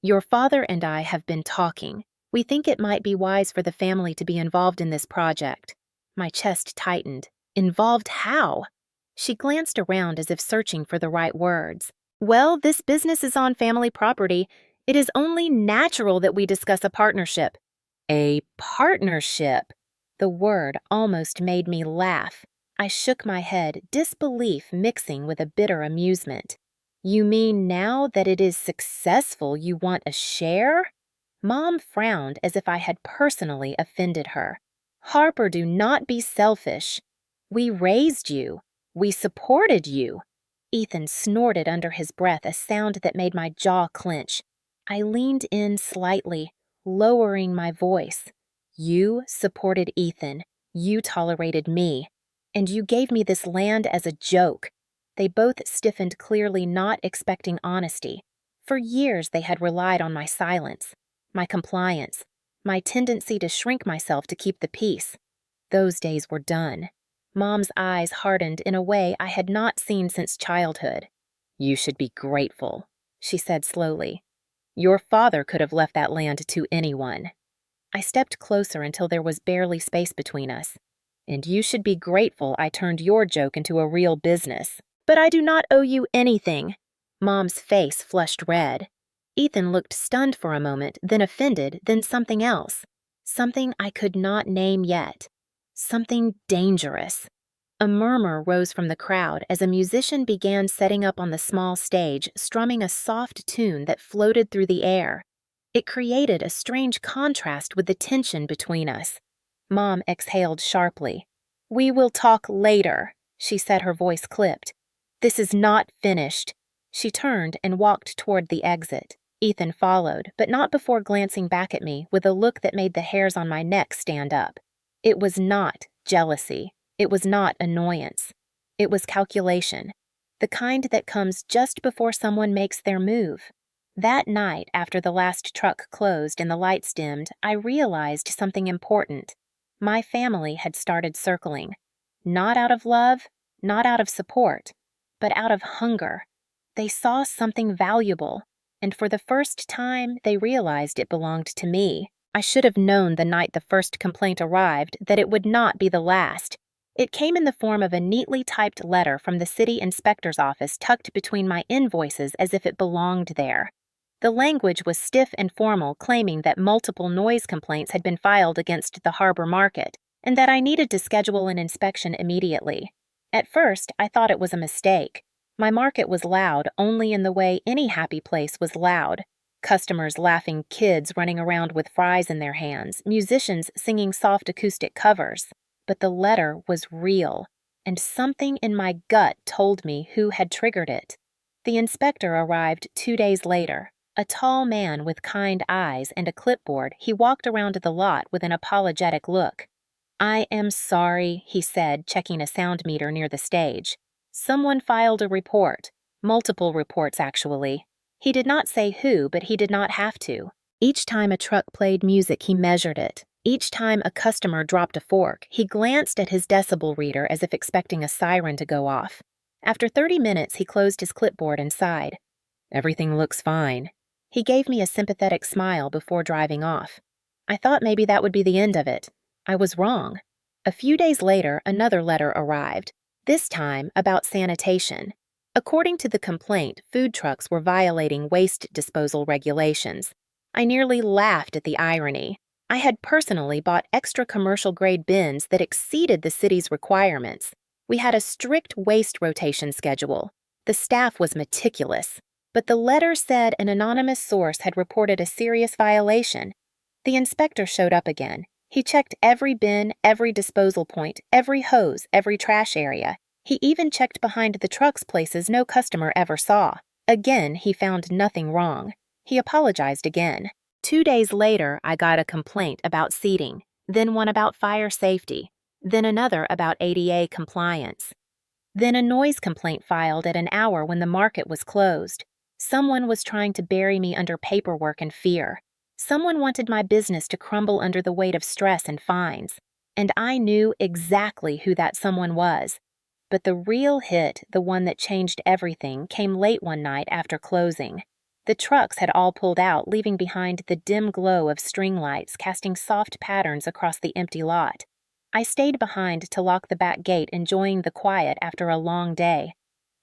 Your father and I have been talking. We think it might be wise for the family to be involved in this project. My chest tightened. Involved how? She glanced around as if searching for the right words. Well, this business is on family property. It is only natural that we discuss a partnership. A partnership? The word almost made me laugh. I shook my head, disbelief mixing with a bitter amusement. You mean now that it is successful you want a share? Mom frowned as if I had personally offended her. Harper, do not be selfish. We raised you. We supported you. Ethan snorted under his breath, a sound that made my jaw clench. I leaned in slightly, lowering my voice. You supported Ethan. You tolerated me. And you gave me this land as a joke. They both stiffened, clearly not expecting honesty. For years they had relied on my silence, my compliance, my tendency to shrink myself to keep the peace. Those days were done. Mom's eyes hardened in a way I had not seen since childhood. You should be grateful, she said slowly. Your father could have left that land to anyone. I stepped closer until there was barely space between us. And you should be grateful I turned your joke into a real business. But I do not owe you anything. Mom's face flushed red. Ethan looked stunned for a moment, then offended, then something else. Something I could not name yet. Something dangerous. A murmur rose from the crowd as a musician began setting up on the small stage, strumming a soft tune that floated through the air. It created a strange contrast with the tension between us. Mom exhaled sharply. We will talk later, she said, her voice clipped. This is not finished. She turned and walked toward the exit. Ethan followed, but not before glancing back at me with a look that made the hairs on my neck stand up. It was not jealousy. It was not annoyance. It was calculation, the kind that comes just before someone makes their move. That night, after the last truck closed and the lights dimmed, I realized something important. My family had started circling. Not out of love, not out of support, but out of hunger. They saw something valuable, and for the first time, they realized it belonged to me. I should have known the night the first complaint arrived that it would not be the last. It came in the form of a neatly typed letter from the city inspector's office tucked between my invoices as if it belonged there. The language was stiff and formal, claiming that multiple noise complaints had been filed against the harbor market, and that I needed to schedule an inspection immediately. At first, I thought it was a mistake. My market was loud only in the way any happy place was loud. Customers laughing, kids running around with fries in their hands, musicians singing soft acoustic covers. But the letter was real, and something in my gut told me who had triggered it. The inspector arrived 2 days later. A tall man with kind eyes and a clipboard, he walked around the lot with an apologetic look. I am sorry, he said, checking a sound meter near the stage. Someone filed a report. Multiple reports, actually. He did not say who, but he did not have to. Each time a truck played music, he measured it. Each time a customer dropped a fork, he glanced at his decibel reader as if expecting a siren to go off. After 30 minutes, he closed his clipboard and sighed. Everything looks fine. He gave me a sympathetic smile before driving off. I thought maybe that would be the end of it. I was wrong. A few days later, another letter arrived, this time about sanitation. According to the complaint, food trucks were violating waste disposal regulations. I nearly laughed at the irony. I had personally bought extra commercial-grade bins that exceeded the city's requirements. We had a strict waste rotation schedule. The staff was meticulous. But the letter said an anonymous source had reported a serious violation. The inspector showed up again. He checked every bin, every disposal point, every hose, every trash area. He even checked behind the trucks places no customer ever saw. Again, he found nothing wrong. He apologized again. 2 days later, I got a complaint about seating, then one about fire safety, then another about ADA compliance. Then a noise complaint filed at an hour when the market was closed. Someone was trying to bury me under paperwork and fear. Someone wanted my business to crumble under the weight of stress and fines. And I knew exactly who that someone was. But the real hit, the one that changed everything, came late one night after closing. The trucks had all pulled out, leaving behind the dim glow of string lights casting soft patterns across the empty lot. I stayed behind to lock the back gate, enjoying the quiet after a long day.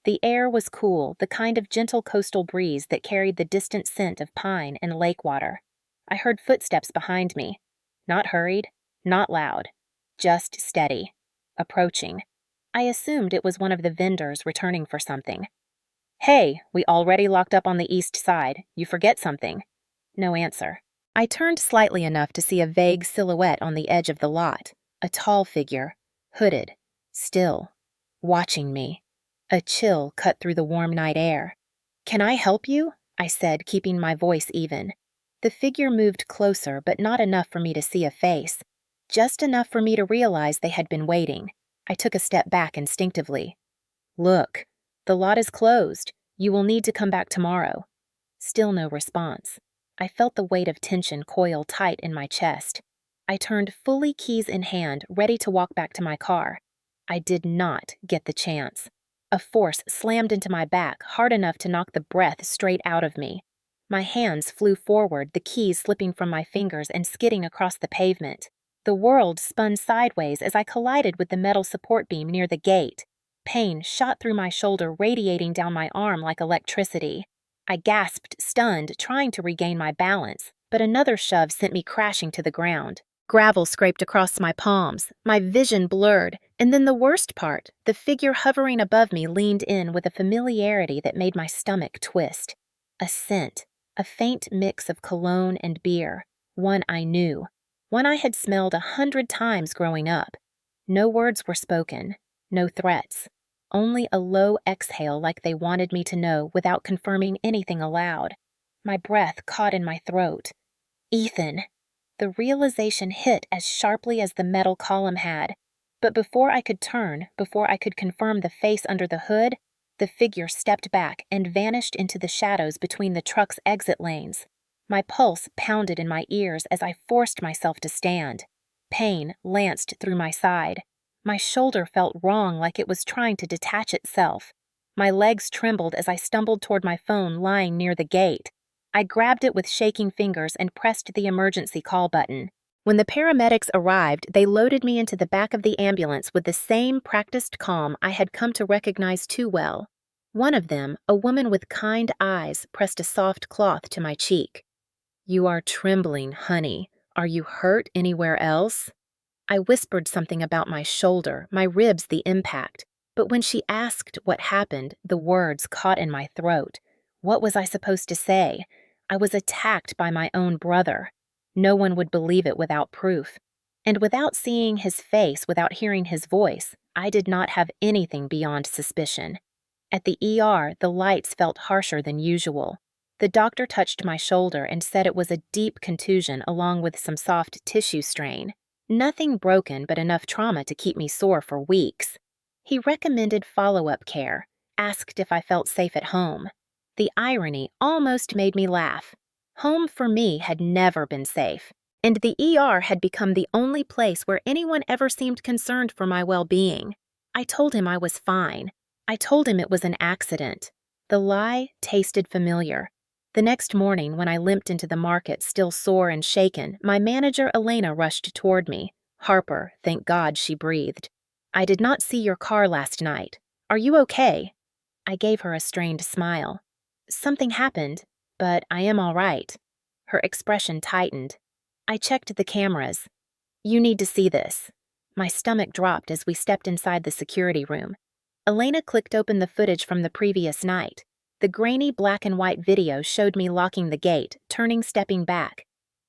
The air was cool, the kind of gentle coastal breeze that carried the distant scent of pine and lake water. I heard footsteps behind me. Not hurried, not loud, just steady. Approaching. I assumed it was one of the vendors returning for something. "Hey, we already locked up on the east side. You forget something." No answer. I turned slightly enough to see a vague silhouette on the edge of the lot. A tall figure, hooded, still, watching me. A chill cut through the warm night air. "Can I help you?" I said, keeping my voice even. The figure moved closer, but not enough for me to see a face. Just enough for me to realize they had been waiting. I took a step back instinctively. "Look, the lot is closed. You will need to come back tomorrow." Still no response. I felt the weight of tension coil tight in my chest. I turned fully keys in hand, ready to walk back to my car. I did not get the chance. A force slammed into my back, hard enough to knock the breath straight out of me. My hands flew forward, the keys slipping from my fingers and skidding across the pavement. The world spun sideways as I collided with the metal support beam near the gate. Pain shot through my shoulder, radiating down my arm like electricity. I gasped, stunned, trying to regain my balance, but another shove sent me crashing to the ground. Gravel scraped across my palms, my vision blurred, and then the worst part, the figure hovering above me leaned in with a familiarity that made my stomach twist. A scent, a faint mix of cologne and beer, one I knew, one I had smelled 100 times growing up. No words were spoken, no threats, only a low exhale like they wanted me to know without confirming anything aloud. My breath caught in my throat. Ethan! The realization hit as sharply as the metal column had. But before I could turn, before I could confirm the face under the hood, the figure stepped back and vanished into the shadows between the truck's exit lanes. My pulse pounded in my ears as I forced myself to stand. Pain lanced through my side. My shoulder felt wrong, like it was trying to detach itself. My legs trembled as I stumbled toward my phone lying near the gate. I grabbed it with shaking fingers and pressed the emergency call button. When the paramedics arrived, they loaded me into the back of the ambulance with the same practiced calm I had come to recognize too well. One of them, a woman with kind eyes, pressed a soft cloth to my cheek. "You are trembling, honey. Are you hurt anywhere else?" I whispered something about my shoulder, my ribs the impact, but when she asked what happened, the words caught in my throat. What was I supposed to say? I was attacked by my own brother. No one would believe it without proof. And without seeing his face, without hearing his voice, I did not have anything beyond suspicion. At the ER, the lights felt harsher than usual. The doctor touched my shoulder and said it was a deep contusion along with some soft tissue strain. Nothing broken, but enough trauma to keep me sore for weeks. He recommended follow-up care, asked if I felt safe at home. The irony almost made me laugh. Home for me had never been safe, and the ER had become the only place where anyone ever seemed concerned for my well-being. I told him I was fine. I told him it was an accident. The lie tasted familiar. The next morning, when I limped into the market, still sore and shaken, my manager Elena rushed toward me. "Harper, thank God," she breathed. "I did not see your car last night. Are you okay?" I gave her a strained smile. "Something happened, but I am all right." Her expression tightened. I checked the cameras. "You need to see this." My stomach dropped as we stepped inside the security room. Elena clicked open the footage from the previous night. The grainy black and white video showed me locking the gate, turning, stepping back.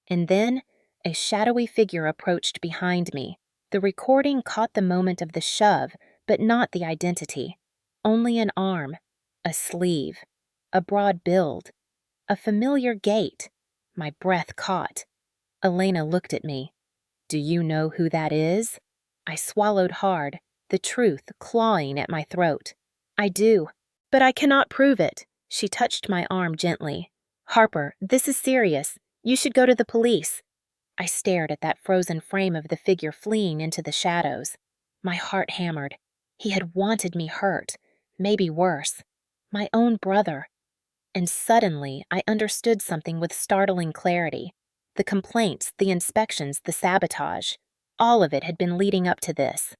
And then, a shadowy figure approached behind me. The recording caught the moment of the shove, but not the identity. Only an arm, a sleeve, a broad build, a familiar gait. My breath caught. Elena looked at me. "Do you know who that is?" I swallowed hard. the truth clawing at my throat. I do, but I cannot prove it. She touched my arm gently. Harper, this is serious. You should go to the police. I stared at that frozen frame of the figure fleeing into the shadows. My heart hammered. He had wanted me hurt, maybe worse. My own brother. And suddenly, I understood something with startling clarity. The complaints, the inspections, the sabotage. All of it had been leading up to this.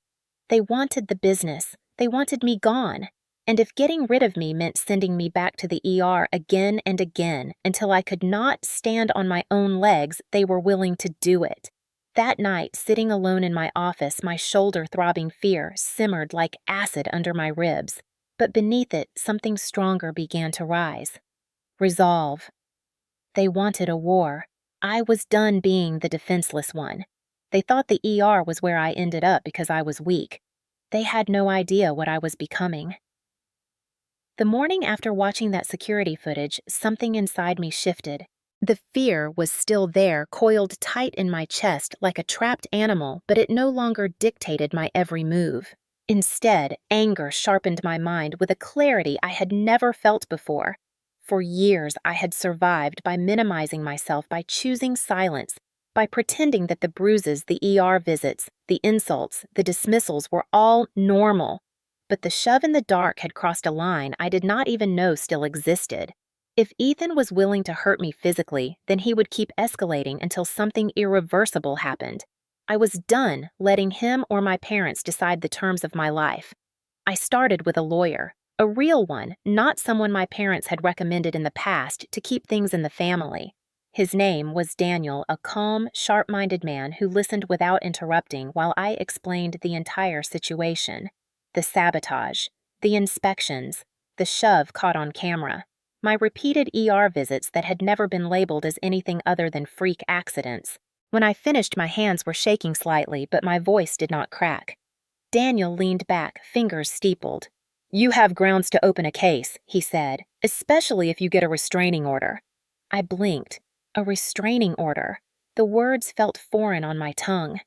They wanted the business. They wanted me gone. And if getting rid of me meant sending me back to the ER again and again until I could not stand on my own legs, they were willing to do it. That night, sitting alone in my office, my shoulder-throbbing fear simmered like acid under my ribs. But beneath it, something stronger began to rise. Resolve. They wanted a war. I was done being the defenseless one. They thought the ER was where I ended up because I was weak. They had no idea what I was becoming. The morning after watching that security footage, something inside me shifted. The fear was still there, coiled tight in my chest like a trapped animal, but it no longer dictated my every move. Instead, anger sharpened my mind with a clarity I had never felt before. For years, I had survived by minimizing myself, by choosing silence, by pretending that the bruises, the ER visits, the insults, the dismissals were all normal. But the shove in the dark had crossed a line I did not even know still existed. If Ethan was willing to hurt me physically, then he would keep escalating until something irreversible happened. I was done letting him or my parents decide the terms of my life. I started with a lawyer, a real one, not someone my parents had recommended in the past to keep things in the family. His name was Daniel, a calm, sharp-minded man who listened without interrupting while I explained the entire situation. The sabotage, the inspections, the shove caught on camera, my repeated ER visits that had never been labeled as anything other than freak accidents. When I finished, my hands were shaking slightly, but my voice did not crack. Daniel leaned back, fingers steepled. "You have grounds to open a case," he said, "especially if you get a restraining order." I blinked. A restraining order. The words felt foreign on my tongue.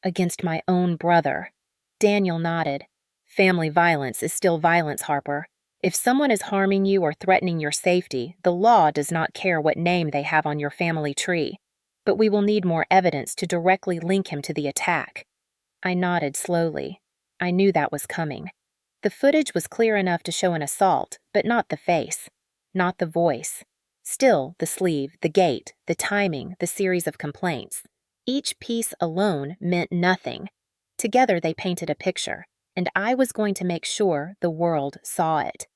Against my own brother. Daniel nodded. "Family violence is still violence, Harper. If someone is harming you or threatening your safety, the law does not care what name they have on your family tree. But we will need more evidence to directly link him to the attack." I nodded slowly. I knew that was coming. The footage was clear enough to show an assault, but not the face, not the voice. Still, the sleeve, the gait, the timing, the series of complaints. Each piece alone meant nothing. Together they painted a picture, and I was going to make sure the world saw it.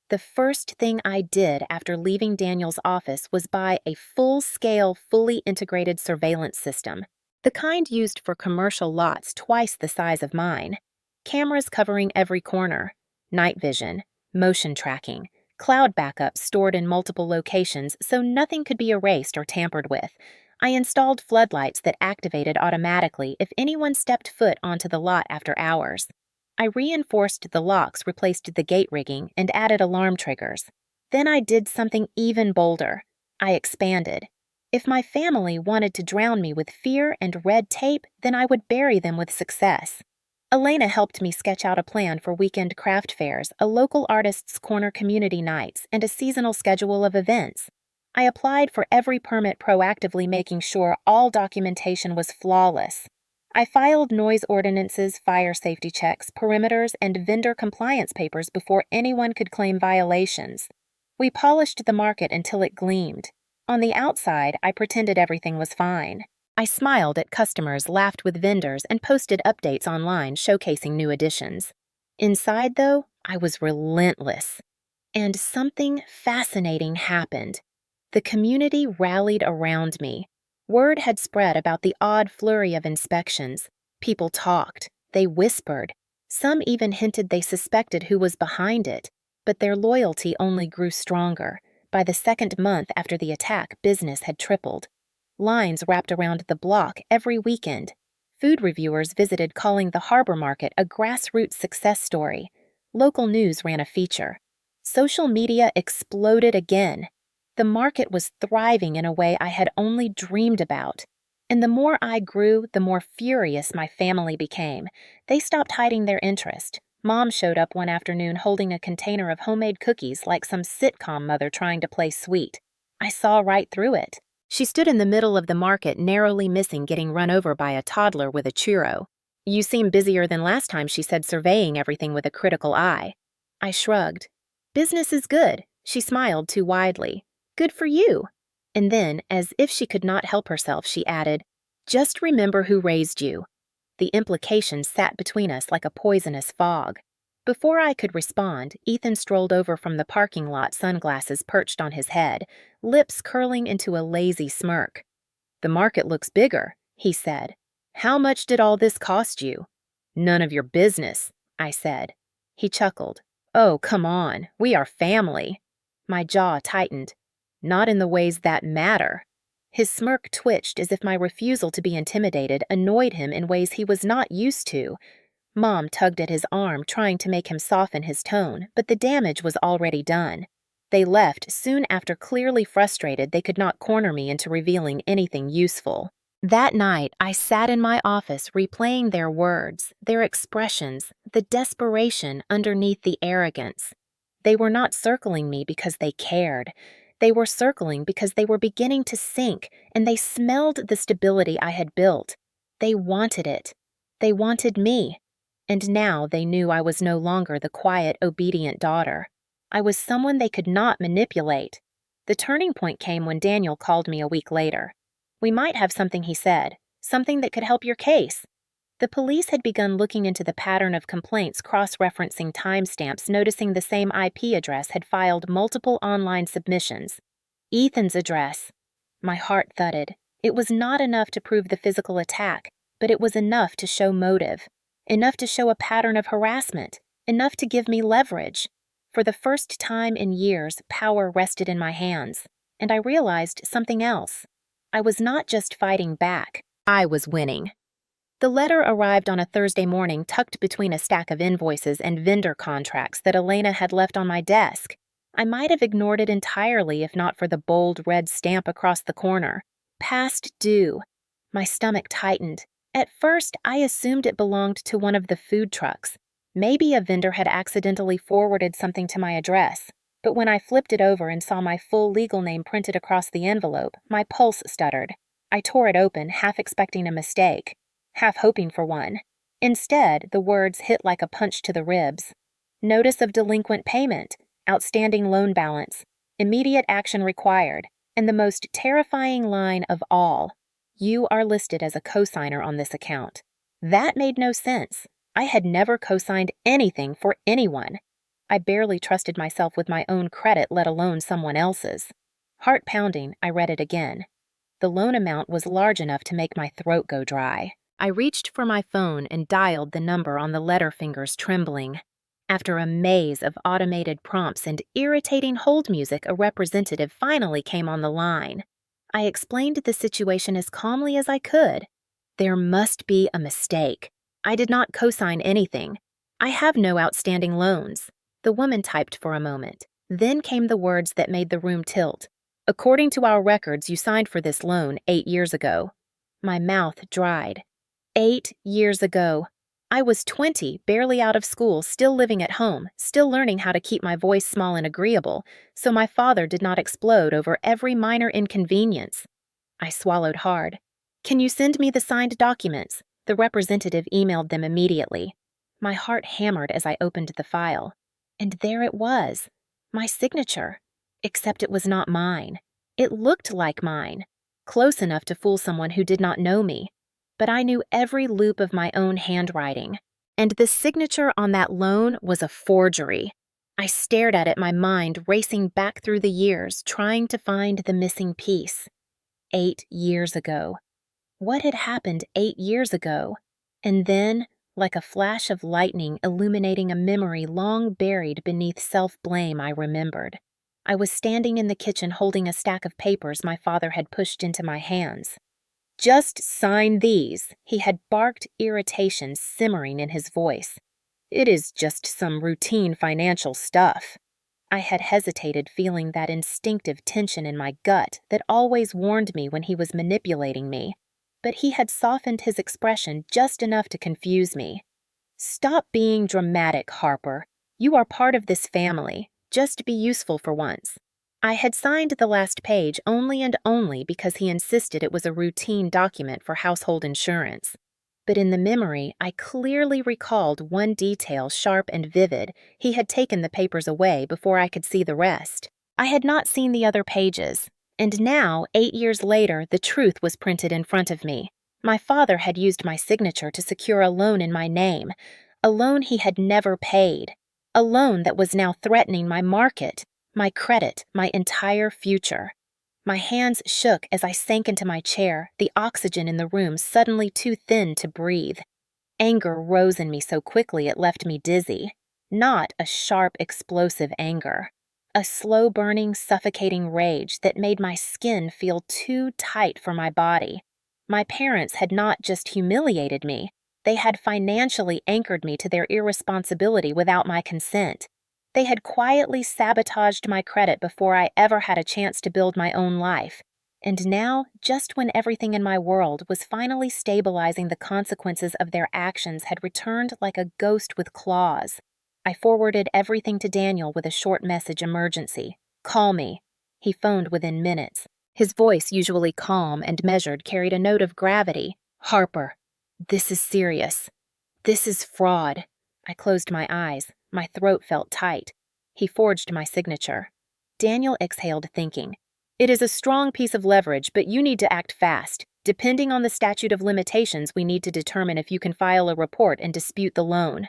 The first thing I did after leaving Daniel's office was buy a full-scale, fully integrated surveillance system, the kind used for commercial lots twice the size of mine. Cameras covering every corner, night vision, motion tracking, cloud backups stored in multiple locations so nothing could be erased or tampered with. I installed floodlights that activated automatically if anyone stepped foot onto the lot after hours. I reinforced the locks, replaced the gate rigging, and added alarm triggers. Then I did something even bolder. I expanded. If my family wanted to drown me with fear and red tape, then I would bury them with success. Elena helped me sketch out a plan for weekend craft fairs, a local artists' corner community nights, and a seasonal schedule of events. I applied for every permit proactively, making sure all documentation was flawless. I filed noise ordinances, fire safety checks, perimeters, and vendor compliance papers before anyone could claim violations. We polished the market until it gleamed. On the outside, I pretended everything was fine. I smiled at customers, laughed with vendors, and posted updates online showcasing new additions. Inside, though, I was relentless. And something fascinating happened. The community rallied around me. Word had spread about the odd flurry of inspections. People talked. They whispered. Some even hinted they suspected who was behind it. But their loyalty only grew stronger. By the second month after the attack, business had tripled. Lines wrapped around the block every weekend. Food reviewers visited, calling the harbor market a grassroots success story. Local news ran a feature. Social media exploded again. The market was thriving in a way I had only dreamed about. And the more I grew, the more furious my family became. They stopped hiding their interest. Mom showed up one afternoon holding a container of homemade cookies like some sitcom mother trying to play sweet. I saw right through it. She stood in the middle of the market, narrowly missing getting run over by a toddler with a churro. "You seem busier than last time," she said, surveying everything with a critical eye. I shrugged. "Business is good." She smiled too widely. "Good for you." And then, as if she could not help herself, she added, "Just remember who raised you." The implication sat between us like a poisonous fog. Before I could respond, Ethan strolled over from the parking lot, sunglasses perched on his head, lips curling into a lazy smirk. "The market looks bigger," he said. "How much did all this cost you?" "None of your business," I said. He chuckled. "Oh, come on, we are family." My jaw tightened. "Not in the ways that matter." His smirk twitched as if my refusal to be intimidated annoyed him in ways he was not used to. Mom tugged at his arm, trying to make him soften his tone, but the damage was already done. They left soon after, clearly frustrated they could not corner me into revealing anything useful. That night, I sat in my office replaying their words, their expressions, the desperation underneath the arrogance. They were not circling me because they cared. They were circling because they were beginning to sink, and they smelled the stability I had built. They wanted it. They wanted me. And now they knew I was no longer the quiet, obedient daughter. I was someone they could not manipulate. The turning point came when Daniel called me a week later. "We might have something," he said, "something that could help your case." The police had begun looking into the pattern of complaints, cross-referencing timestamps, noticing the same IP address had filed multiple online submissions. Ethan's address. My heart thudded. It was not enough to prove the physical attack, but it was enough to show motive, enough to show a pattern of harassment, enough to give me leverage. For the first time in years, power rested in my hands, and I realized something else. I was not just fighting back, I was winning. The letter arrived on a Thursday morning, tucked between a stack of invoices and vendor contracts that Elena had left on my desk. I might have ignored it entirely if not for the bold red stamp across the corner. Past due. My stomach tightened. At first, I assumed it belonged to one of the food trucks. Maybe a vendor had accidentally forwarded something to my address. But when I flipped it over and saw my full legal name printed across the envelope, my pulse stuttered. I tore it open, half expecting a mistake, half hoping for one. Instead, the words hit like a punch to the ribs. Notice of delinquent payment, outstanding loan balance, immediate action required, and the most terrifying line of all, "You are listed as a cosigner on this account." That made no sense. I had never cosigned anything for anyone. I barely trusted myself with my own credit, let alone someone else's. Heart pounding, I read it again. The loan amount was large enough to make my throat go dry. I reached for my phone and dialed the number on the letter fingers, trembling. After a maze of automated prompts and irritating hold music, a representative finally came on the line. I explained the situation as calmly as I could. "There must be a mistake. I did not cosign anything. I have no outstanding loans." The woman typed for a moment. Then came the words that made the room tilt. "According to our records, you signed for this loan 8 years ago." My mouth dried. 8 years ago. I was 20, barely out of school, still living at home, still learning how to keep my voice small and agreeable, so my father did not explode over every minor inconvenience. I swallowed hard. "Can you send me the signed documents?" The representative emailed them immediately. My heart hammered as I opened the file. And there it was, my signature. Except it was not mine. It looked like mine, close enough to fool someone who did not know me. But I knew every loop of my own handwriting. And the signature on that loan was a forgery. I stared at it, my mind racing back through the years, trying to find the missing piece. 8 years ago. What had happened 8 years ago? And then, like a flash of lightning illuminating a memory long buried beneath self-blame, I remembered. I was standing in the kitchen holding a stack of papers my father had pushed into my hands. "Just sign these," he had barked, irritation simmering in his voice. "It is just some routine financial stuff." I had hesitated, feeling that instinctive tension in my gut that always warned me when he was manipulating me. but he had softened his expression just enough to confuse me. "Stop being dramatic, Harper. You are part of this family. Just be useful for once." I had signed the last page only and only because he insisted it was a routine document for household insurance. But in the memory, I clearly recalled one detail sharp and vivid. He had taken the papers away before I could see the rest. I had not seen the other pages, and now, 8 years later, the truth was printed in front of me. My father had used my signature to secure a loan in my name, a loan he had never paid, a loan that was now threatening my market, my credit, my entire future. My hands shook as I sank into my chair, the oxygen in the room suddenly too thin to breathe. Anger rose in me so quickly it left me dizzy. Not a sharp, explosive anger. A slow-burning, suffocating rage that made my skin feel too tight for my body. My parents had not just humiliated me, they had financially anchored me to their irresponsibility without my consent. They had quietly sabotaged my credit before I ever had a chance to build my own life. And now, just when everything in my world was finally stabilizing, the consequences of their actions had returned like a ghost with claws. I forwarded everything to Daniel with a short message emergency. "Call me." He phoned within minutes. His voice, usually calm and measured, carried a note of gravity. "Harper, this is serious. This is fraud." I closed my eyes. My throat felt tight. He forged my signature. Daniel exhaled, thinking. "It is a strong piece of leverage, but you need to act fast. Depending on the statute of limitations, we need to determine if you can file a report and dispute the loan."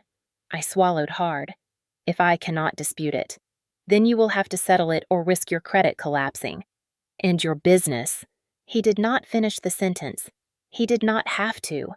I swallowed hard. "If I cannot dispute it, then you will have to settle it or risk your credit collapsing. And your business." He did not finish the sentence. He did not have to.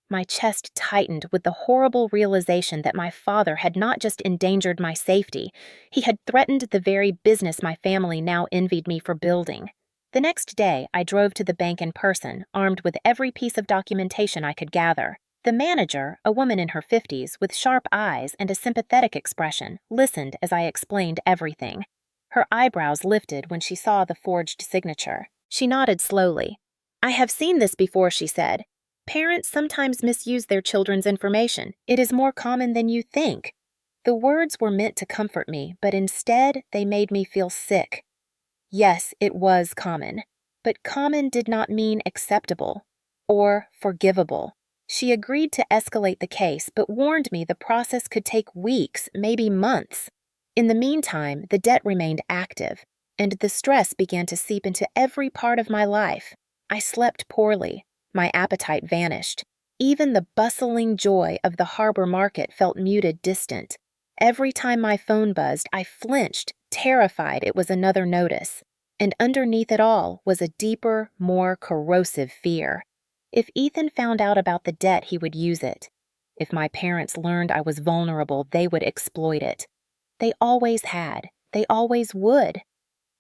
My chest tightened with the horrible realization that my father had not just endangered my safety, he had threatened the very business my family now envied me for building. The next day, I drove to the bank in person, armed with every piece of documentation I could gather. The manager, a woman in her 50s, with sharp eyes and a sympathetic expression, listened as I explained everything. Her eyebrows lifted when she saw the forged signature. She nodded slowly. "I have seen this before," she said. "Parents sometimes misuse their children's information. It is more common than you think." The words were meant to comfort me, but instead they made me feel sick. Yes, it was common, but common did not mean acceptable or forgivable. She agreed to escalate the case, but warned me the process could take weeks, maybe months. In the meantime, the debt remained active, and the stress began to seep into every part of my life. I slept poorly. My appetite vanished. Even the bustling joy of the harbor market felt muted, distant. Every time my phone buzzed, I flinched, terrified it was another notice. And underneath it all was a deeper, more corrosive fear. If Ethan found out about the debt, he would use it. If my parents learned I was vulnerable, they would exploit it. They always had. They always would.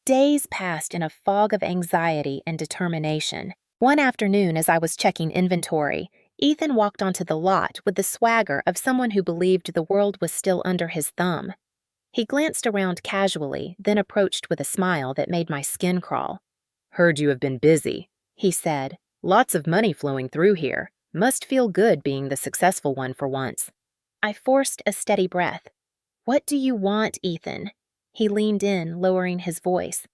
Days passed in a fog of anxiety and determination. One afternoon, as I was checking inventory, Ethan walked onto the lot with the swagger of someone who believed the world was still under his thumb. He glanced around casually, then approached with a smile that made my skin crawl. "Heard you have been busy," he said. "Lots of money flowing through here. Must feel good being the successful one for once." I forced a steady breath. "What do you want, Ethan?" He leaned in, lowering his voice.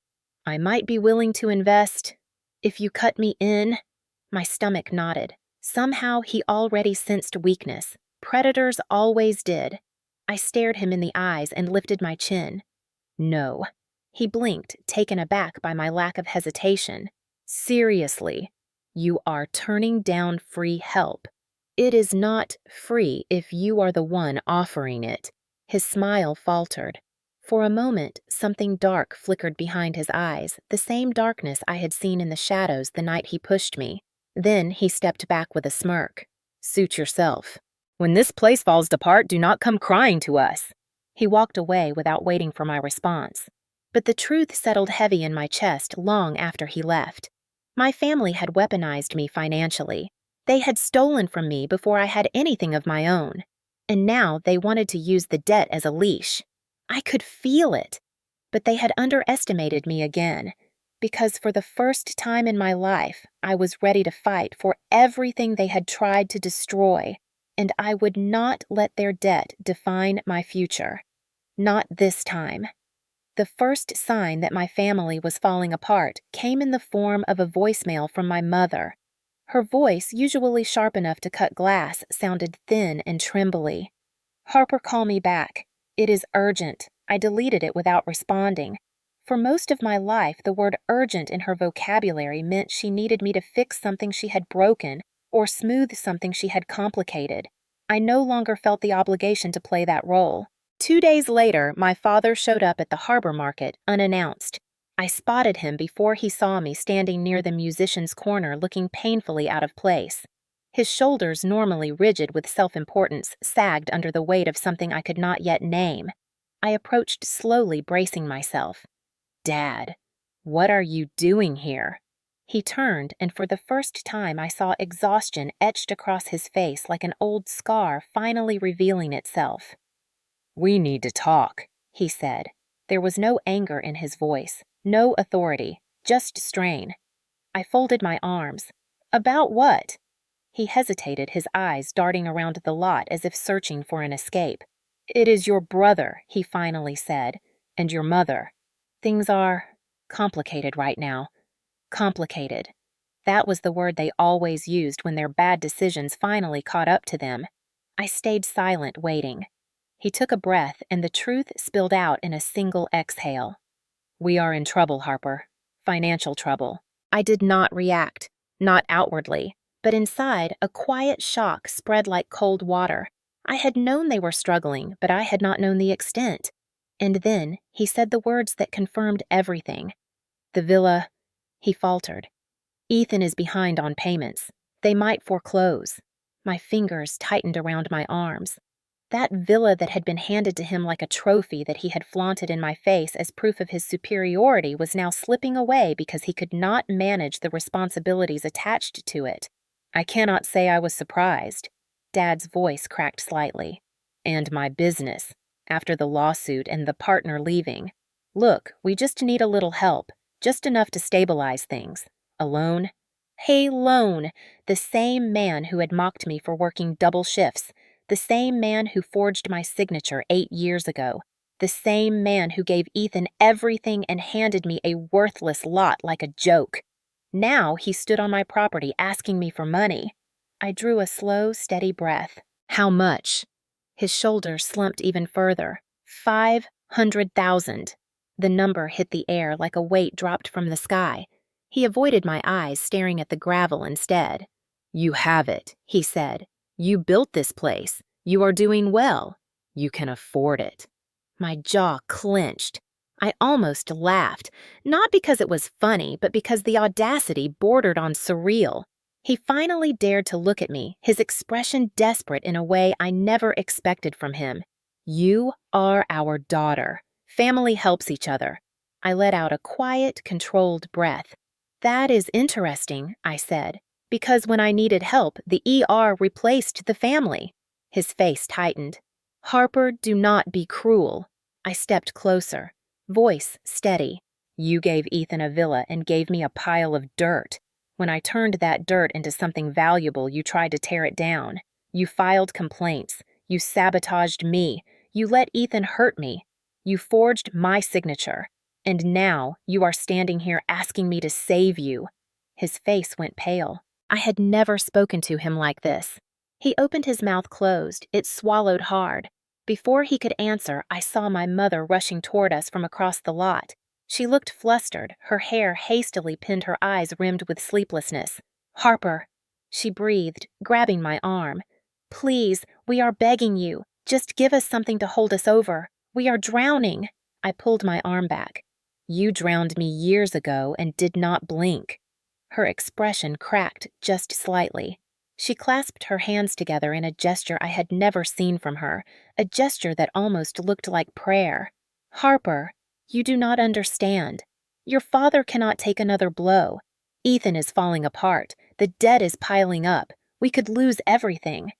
"I might be willing to invest if you cut me in." My stomach knotted. Somehow he already sensed weakness. Predators always did. I stared him in the eyes and lifted my chin. "No." He blinked, taken aback by my lack of hesitation. "Seriously, you are turning down free help. It is not free if you are the one offering it." His smile faltered. For a moment, something dark flickered behind his eyes, the same darkness I had seen in the shadows the night he pushed me. Then he stepped back with a smirk. "Suit yourself. When this place falls apart, do not come crying to us." He walked away without waiting for my response. But the truth settled heavy in my chest long after he left. My family had weaponized me financially. They had stolen from me before I had anything of my own. And now they wanted to use the debt as a leash. I could feel it. But they had underestimated me again. because for the first time in my life, I was ready to fight for everything they had tried to destroy, and I would not let their debt define my future. Not this time. The first sign that my family was falling apart came in the form of a voicemail from my mother. Her voice, usually sharp enough to cut glass, sounded thin and trembly. "Harper, call me back. It is urgent." I deleted it without responding. For most of my life, the word urgent in her vocabulary meant she needed me to fix something she had broken or smooth something she had complicated. I no longer felt the obligation to play that role. 2 days later, my father showed up at the harbor market, unannounced. I spotted him before he saw me standing near the musician's corner looking painfully out of place. His shoulders, normally rigid with self-importance, sagged under the weight of something I could not yet name. I approached slowly, bracing myself. "Dad, what are you doing here?" He turned, and for the first time I saw exhaustion etched across his face like an old scar finally revealing itself. "We need to talk," he said. There was no anger in his voice, no authority, just strain. I folded my arms. "About what?" He hesitated, his eyes darting around the lot as if searching for an escape. "It is your brother," he finally said, "and your mother. Things are complicated right now." Complicated. That was the word they always used when their bad decisions finally caught up to them. I stayed silent, waiting. He took a breath, and the truth spilled out in a single exhale. "We are in trouble, Harper. Financial trouble." I did not react, not outwardly, but inside, a quiet shock spread like cold water. I had known they were struggling, but I had not known the extent. And then he said the words that confirmed everything. "The villa," he faltered. "Ethan is behind on payments. They might foreclose." My fingers tightened around my arms. That villa that had been handed to him like a trophy that he had flaunted in my face as proof of his superiority was now slipping away because he could not manage the responsibilities attached to it. I cannot say I was surprised. Dad's voice cracked slightly. "And my business, after the lawsuit and the partner leaving. Look, we just need a little help, just enough to stabilize things. A loan?" A loan! The same man who had mocked me for working double shifts. The same man who forged my signature 8 years ago. The same man who gave Ethan everything and handed me a worthless lot like a joke. Now he stood on my property asking me for money. I drew a slow, steady breath. "How much?" His shoulders slumped even further. 500,000. The number hit the air like a weight dropped from the sky. He avoided my eyes, staring at the gravel instead. "You have it," he said. "You built this place. You are doing well. You can afford it." My jaw clenched. I almost laughed, not because it was funny, but because the audacity bordered on surreal. He finally dared to look at me, his expression desperate in a way I never expected from him. "You are our daughter. Family helps each other." I let out a quiet, controlled breath. "That is interesting," I said, "because when I needed help, the ER replaced the family." His face tightened. "Harper, do not be cruel." I stepped closer, voice steady. "You gave Ethan a villa and gave me a pile of dirt. When I turned that dirt into something valuable, you tried to tear it down. You filed complaints. You sabotaged me. You let Ethan hurt me. You forged my signature. And now you are standing here asking me to save you." His face went pale. I had never spoken to him like this. He opened his mouth closed. It swallowed hard. Before he could answer, I saw my mother rushing toward us from across the lot. She looked flustered, her hair hastily pinned, her eyes rimmed with sleeplessness. "Harper," she breathed, grabbing my arm. "Please, we are begging you. Just give us something to hold us over. We are drowning." I pulled my arm back. "You drowned me years ago and did not blink." Her expression cracked just slightly. She clasped her hands together in a gesture I had never seen from her, a gesture that almost looked like prayer. "Harper, you do not understand. Your father cannot take another blow. Ethan is falling apart. The debt is piling up. We could lose everything."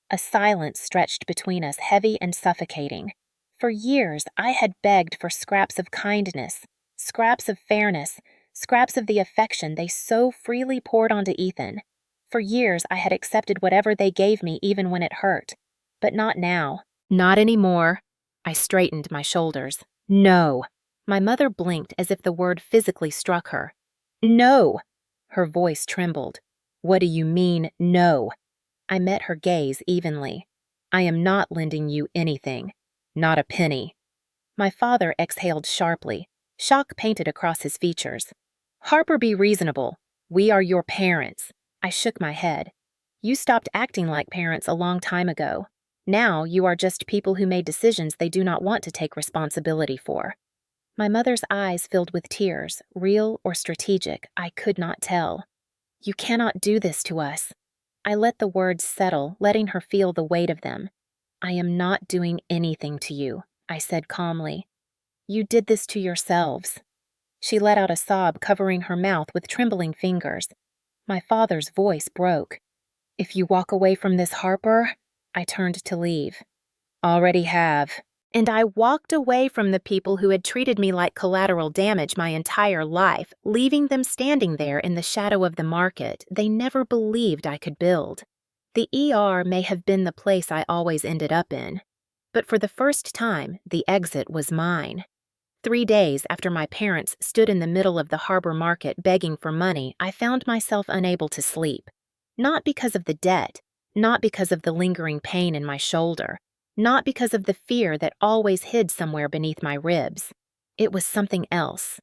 A silence stretched between us, heavy and suffocating. For years, I had begged for scraps of kindness, scraps of fairness, scraps of the affection they so freely poured onto Ethan. For years, I had accepted whatever they gave me even when it hurt. But not now. Not anymore. I straightened my shoulders. No. My mother blinked as if the word physically struck her. No. Her voice trembled. What do you mean, no? I met her gaze evenly. I am not lending you anything. Not a penny. My father exhaled sharply, shock painted across his features. Harper, be reasonable. We are your parents. I shook my head. You stopped acting like parents a long time ago. Now you are just people who made decisions they do not want to take responsibility for. My mother's eyes filled with tears, real or strategic, I could not tell. You cannot do this to us. I let the words settle, letting her feel the weight of them. I am not doing anything to you, I said calmly. You did this to yourselves. She let out a sob, covering her mouth with trembling fingers. My father's voice broke. If you walk away from this, Harper, I turned to leave. Already have. And I walked away from the people who had treated me like collateral damage my entire life, leaving them standing there in the shadow of the market they never believed I could build. The ER may have been the place I always ended up in, but for the first time, the exit was mine. 3 days after my parents stood in the middle of the harbor market begging for money, I found myself unable to sleep. Not because of the debt, not because of the lingering pain in my shoulder, not because of the fear that always hid somewhere beneath my ribs. It was something else.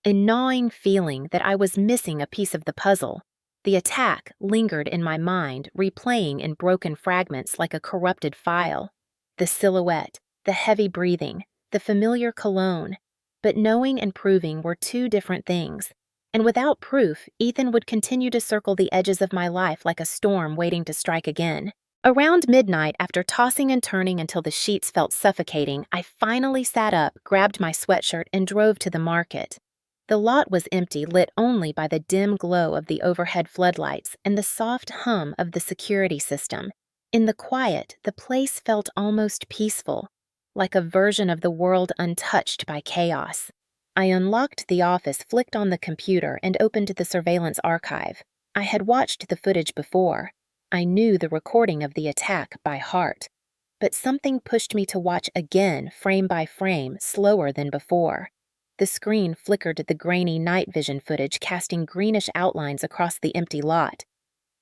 A gnawing feeling that I was missing a piece of the puzzle. The attack lingered in my mind, replaying in broken fragments like a corrupted file. The silhouette, the heavy breathing, the familiar cologne. But knowing and proving were two different things. And without proof, Ethan would continue to circle the edges of my life like a storm waiting to strike again. Around midnight, after tossing and turning until the sheets felt suffocating, I finally sat up, grabbed my sweatshirt, and drove to the market. The lot was empty, lit only by the dim glow of the overhead floodlights and the soft hum of the security system. In the quiet, the place felt almost peaceful, like a version of the world untouched by chaos. I unlocked the office, flicked on the computer, and opened the surveillance archive. I had watched the footage before. I knew the recording of the attack by heart. But something pushed me to watch again, frame by frame, slower than before. The screen flickered the grainy night vision footage, casting greenish outlines across the empty lot.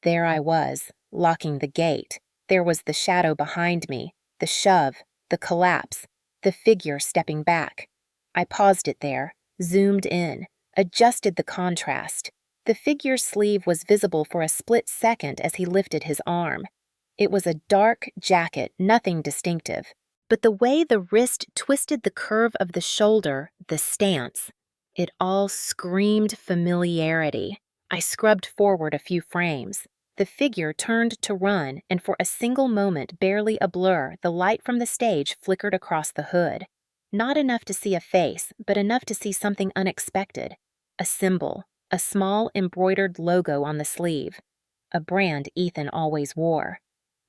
There I was, locking the gate. There was the shadow behind me, the shove, the collapse, the figure stepping back. I paused it there, zoomed in, adjusted the contrast. The figure's sleeve was visible for a split second as he lifted his arm. It was a dark jacket, nothing distinctive. But the way the wrist twisted the curve of the shoulder, the stance, it all screamed familiarity. I scrubbed forward a few frames. The figure turned to run, and for a single moment, barely a blur, the light from the stage flickered across the hood. Not enough to see a face, but enough to see something unexpected. A symbol, a small embroidered logo on the sleeve. A brand Ethan always wore.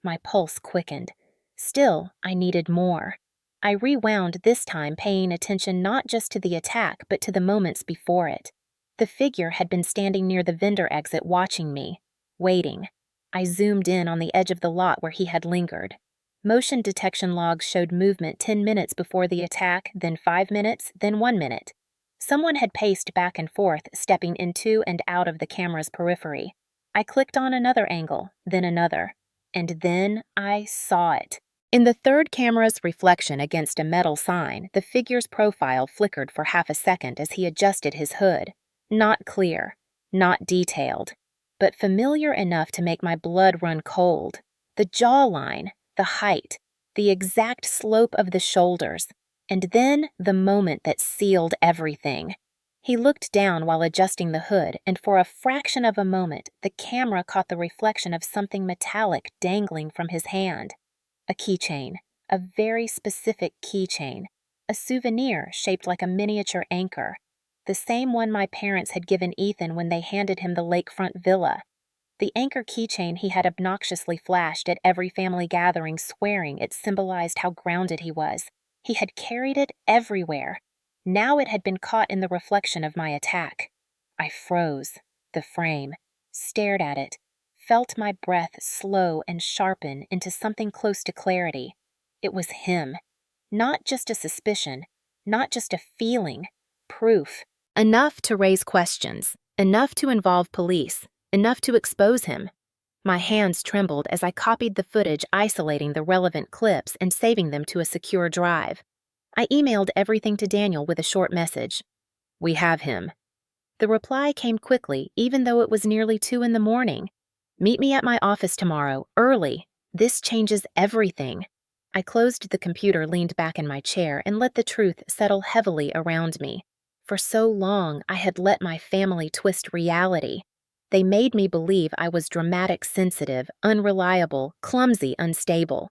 My pulse quickened. Still, I needed more. I rewound, this time paying attention not just to the attack, but to the moments before it. The figure had been standing near the vendor exit watching me, waiting. I zoomed in on the edge of the lot where he had lingered. Motion detection logs showed movement 10 minutes before the attack, then 5 minutes, then 1 minute. Someone had paced back and forth, stepping into and out of the camera's periphery. I clicked on another angle, then another. And then I saw it. In the third camera's reflection against a metal sign, the figure's profile flickered for half a second as he adjusted his hood. Not clear, not detailed, but familiar enough to make my blood run cold. The jawline, the height, the exact slope of the shoulders, and then the moment that sealed everything. He looked down while adjusting the hood, and for a fraction of a moment, the camera caught the reflection of something metallic dangling from his hand. A keychain, a very specific keychain, a souvenir shaped like a miniature anchor, the same one my parents had given Ethan when they handed him the lakefront villa. The anchor keychain he had obnoxiously flashed at every family gathering, swearing it symbolized how grounded he was. He had carried it everywhere. Now it had been caught in the reflection of my attack. I froze, the frame, stared at it, felt my breath slow and sharpen into something close to clarity. It was him. Not just a suspicion, not just a feeling, proof. Enough to raise questions, enough to involve police, enough to expose him. My hands trembled as I copied the footage, isolating the relevant clips and saving them to a secure drive. I emailed everything to Daniel with a short message. "We have him." The reply came quickly, even though it was nearly 2 in the morning. "Meet me at my office tomorrow, early. This changes everything." I closed the computer, leaned back in my chair, and let the truth settle heavily around me. For so long, I had let my family twist reality. They made me believe I was dramatic, sensitive, unreliable, clumsy, unstable.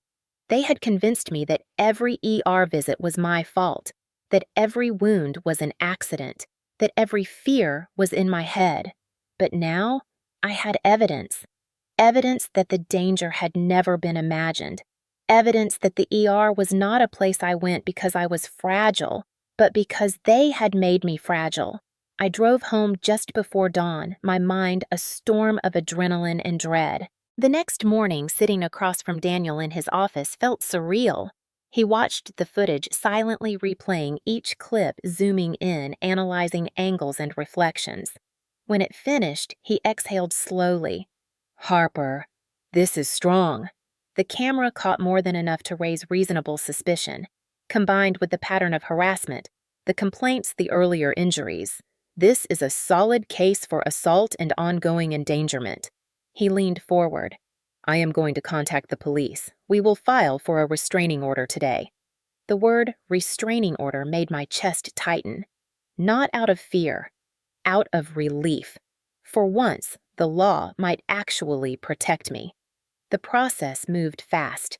They had convinced me that every ER visit was my fault, that every wound was an accident, that every fear was in my head. But now, I had evidence. Evidence that the danger had never been imagined. Evidence that the ER was not a place I went because I was fragile, but because they had made me fragile. I drove home just before dawn, my mind a storm of adrenaline and dread. The next morning, sitting across from Daniel in his office felt surreal. He watched the footage, silently replaying each clip, zooming in, analyzing angles and reflections. When it finished, he exhaled slowly. "Harper, this is strong." The camera caught more than enough to raise reasonable suspicion. Combined with the pattern of harassment, the complaints, the earlier injuries, this is a solid case for assault and ongoing endangerment. He leaned forward. "I am going to contact the police. We will file for a restraining order today." The word restraining order made my chest tighten. Not out of fear, out of relief. For once, the law might actually protect me. The process moved fast.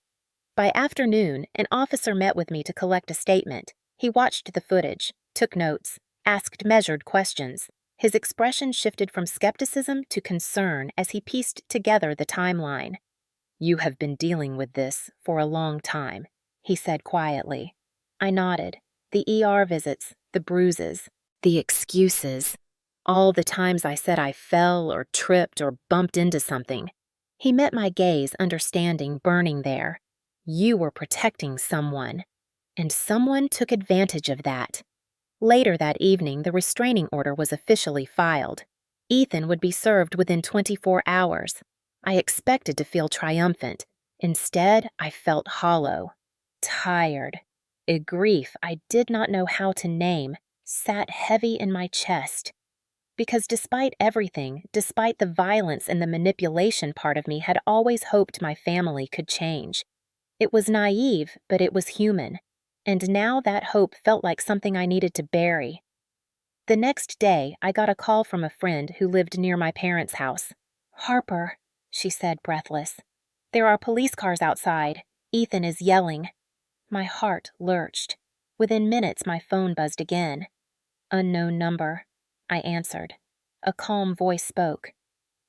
By afternoon, an officer met with me to collect a statement. He watched the footage, took notes, asked measured questions. His expression shifted from skepticism to concern as he pieced together the timeline. "You have been dealing with this for a long time," he said quietly. I nodded. The ER visits, the bruises, the excuses, all the times I said I fell or tripped or bumped into something. He met my gaze, understanding burning there. You were protecting someone, and someone took advantage of that. Later that evening, the restraining order was officially filed. Ethan would be served within 24 hours. I expected to feel triumphant. Instead, I felt hollow, tired. A grief I did not know how to name sat heavy in my chest. Because despite everything, despite the violence and the manipulation, part of me had always hoped my family could change. It was naive, but it was human. And now that hope felt like something I needed to bury. The next day, I got a call from a friend who lived near my parents' house. "Harper," she said, breathless. "There are police cars outside. Ethan is yelling." My heart lurched. Within minutes, my phone buzzed again. "Unknown number," I answered. A calm voice spoke.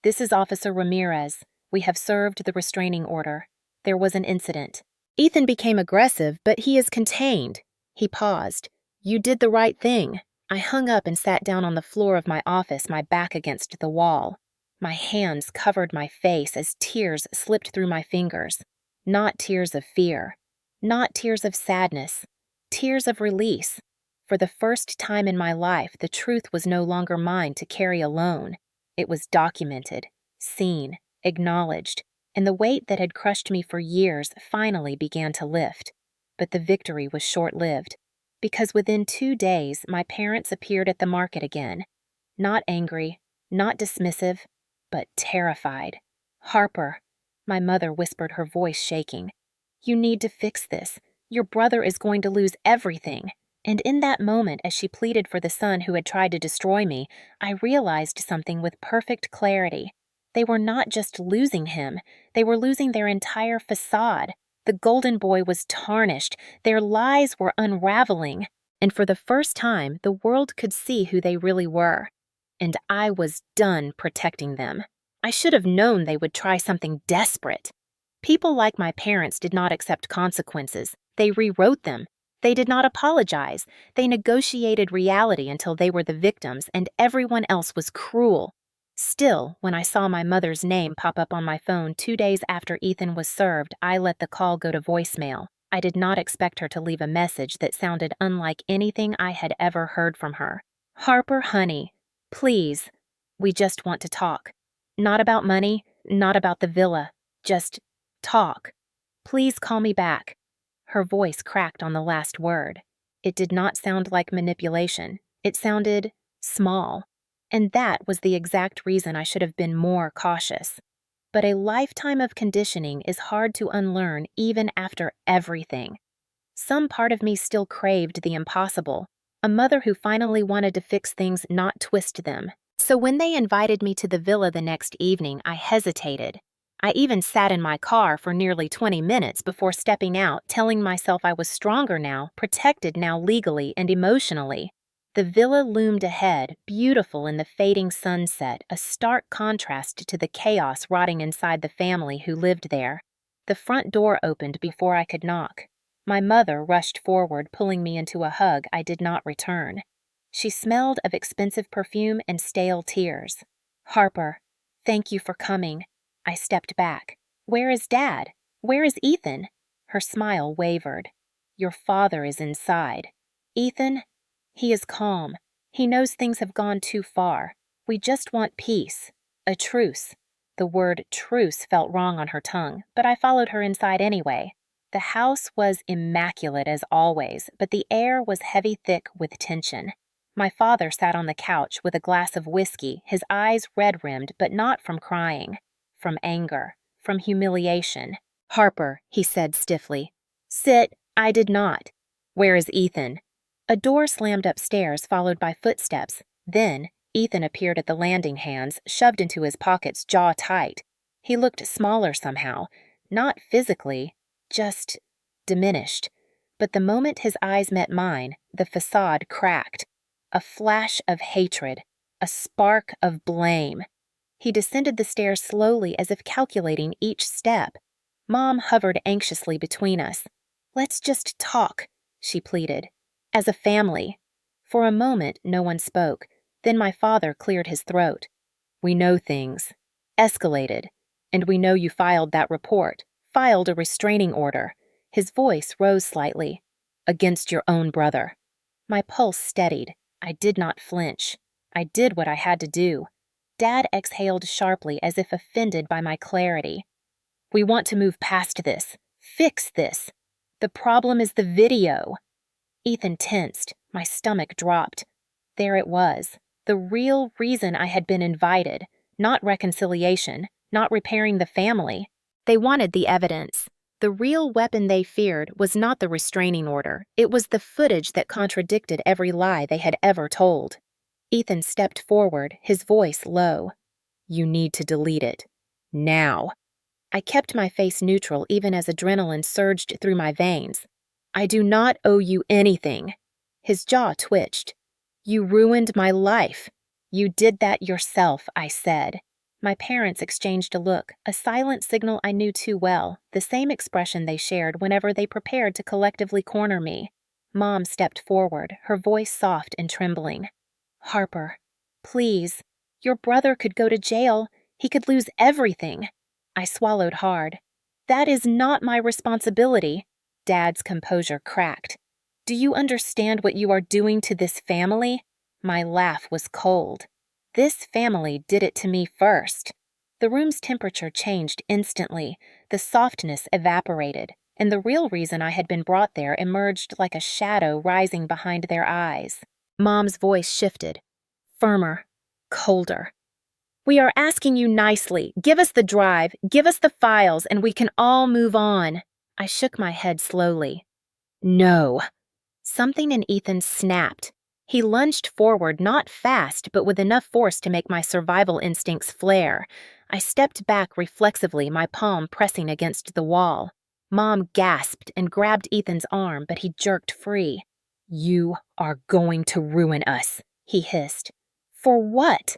"This is Officer Ramirez. We have served the restraining order. There was an incident. Ethan became aggressive, but he is contained." He paused. "You did the right thing." I hung up and sat down on the floor of my office, my back against the wall. My hands covered my face as tears slipped through my fingers. Not tears of fear. Not tears of sadness. Tears of release. For the first time in my life, the truth was no longer mine to carry alone. It was documented, seen, acknowledged, and the weight that had crushed me for years finally began to lift. But the victory was short-lived, because within 2 days, my parents appeared at the market again. Not angry, not dismissive, but terrified. "Harper," my mother whispered, her voice shaking. "You need to fix this. Your brother is going to lose everything." And in that moment, as she pleaded for the son who had tried to destroy me, I realized something with perfect clarity. They were not just losing him, they were losing their entire facade. The golden boy was tarnished, their lies were unraveling, and for the first time, the world could see who they really were. And I was done protecting them. I should have known they would try something desperate. People like my parents did not accept consequences. They rewrote them. They did not apologize. They negotiated reality until they were the victims, and everyone else was cruel. Still, when I saw my mother's name pop up on my phone 2 days after Ethan was served, I let the call go to voicemail. I did not expect her to leave a message that sounded unlike anything I had ever heard from her. Harper, honey, please, we just want to talk. Not about money, not about the villa, just talk. Please call me back. Her voice cracked on the last word. It did not sound like manipulation. It sounded small. And that was the exact reason I should have been more cautious. But a lifetime of conditioning is hard to unlearn even after everything. Some part of me still craved the impossible, a mother who finally wanted to fix things, not twist them. So when they invited me to the villa the next evening, I hesitated. I even sat in my car for nearly 20 minutes before stepping out, telling myself I was stronger now, protected now legally and emotionally. The villa loomed ahead, beautiful in the fading sunset, a stark contrast to the chaos rotting inside the family who lived there. The front door opened before I could knock. My mother rushed forward, pulling me into a hug I did not return. She smelled of expensive perfume and stale tears. Harper, thank you for coming. I stepped back. Where is Dad? Where is Ethan? Her smile wavered. Your father is inside. Ethan? He is calm. He knows things have gone too far. We just want peace. A truce. The word truce felt wrong on her tongue, but I followed her inside anyway. The house was immaculate as always, but the air was heavy thick with tension. My father sat on the couch with a glass of whiskey, his eyes red-rimmed, but not from crying. From anger, from humiliation. Harper, he said stiffly. Sit. I did not. Where is Ethan? A door slammed upstairs, followed by footsteps. Then, Ethan appeared at the landing, hands shoved into his pockets, jaw tight. He looked smaller somehow, not physically, just diminished. But the moment his eyes met mine, the facade cracked. A flash of hatred, a spark of blame. He descended the stairs slowly as if calculating each step. Mom hovered anxiously between us. Let's just talk, she pleaded. As a family. For a moment, no one spoke. Then my father cleared his throat. We know things. Escalated. And we know you filed that report. Filed a restraining order. His voice rose slightly. Against your own brother. My pulse steadied. I did not flinch. I did what I had to do. Dad exhaled sharply as if offended by my clarity. We want to move past this. Fix this. The problem is the video. Ethan tensed. My stomach dropped. There it was. The real reason I had been invited. Not reconciliation. Not repairing the family. They wanted the evidence. The real weapon they feared was not the restraining order. It was the footage that contradicted every lie they had ever told. Ethan stepped forward, his voice low. You need to delete it. Now. I kept my face neutral even as adrenaline surged through my veins. I do not owe you anything. His jaw twitched. You ruined my life. You did that yourself, I said. My parents exchanged a look, a silent signal I knew too well, the same expression they shared whenever they prepared to collectively corner me. Mom stepped forward, her voice soft and trembling. Harper, please. Your brother could go to jail. He could lose everything. I swallowed hard. That is not my responsibility. Dad's composure cracked. Do you understand what you are doing to this family? My laugh was cold. This family did it to me first. The room's temperature changed instantly. The softness evaporated, and the real reason I had been brought there emerged like a shadow rising behind their eyes. Mom's voice shifted. Firmer. Colder. We are asking you nicely. Give us the drive, give us the files, and we can all move on. I shook my head slowly. No. Something in Ethan snapped. He lunged forward, not fast, but with enough force to make my survival instincts flare. I stepped back reflexively, my palm pressing against the wall. Mom gasped and grabbed Ethan's arm, but he jerked free. You are going to ruin us, he hissed. For what?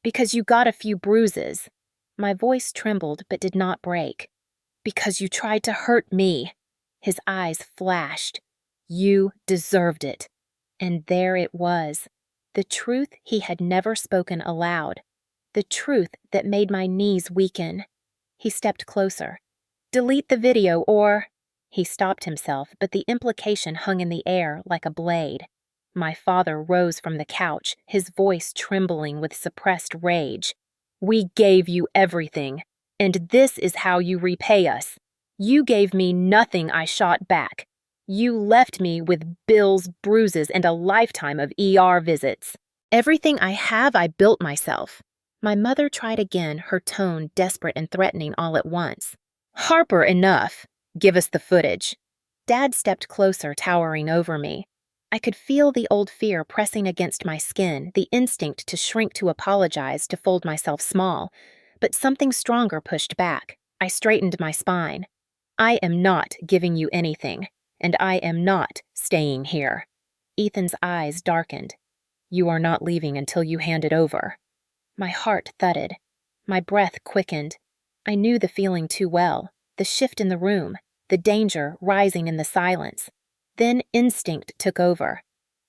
Because you got a few bruises. My voice trembled but did not break. Because you tried to hurt me. His eyes flashed. You deserved it. And there it was. The truth he had never spoken aloud. The truth that made my knees weaken. He stepped closer. Delete the video or... He stopped himself, but the implication hung in the air like a blade. My father rose from the couch, his voice trembling with suppressed rage. We gave you everything, and this is how you repay us. You gave me nothing I shot back. You left me with bills, bruises, and a lifetime of ER visits. Everything I have, I built myself. My mother tried again, her tone desperate and threatening all at once. Harper, enough. Give us the footage. Dad stepped closer, towering over me. I could feel the old fear pressing against my skin, the instinct to shrink, to apologize, to fold myself small. But something stronger pushed back. I straightened my spine. I am not giving you anything, and I am not staying here. Ethan's eyes darkened. You are not leaving until you hand it over. My heart thudded. My breath quickened. I knew the feeling too well. The shift in the room, the danger rising in the silence. Then instinct took over.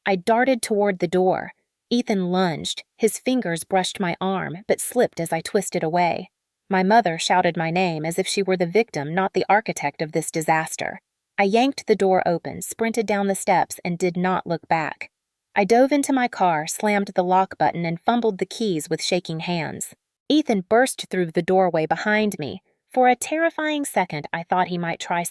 I darted toward the door. Ethan lunged. His fingers brushed my arm, but slipped as I twisted away. My mother shouted my name as if she were the victim, not the architect of this disaster. I yanked the door open, sprinted down the steps, and did not look back. I dove into my car, slammed the lock button, and fumbled the keys with shaking hands. Ethan burst through the doorway behind me. For a terrifying second, I thought he might try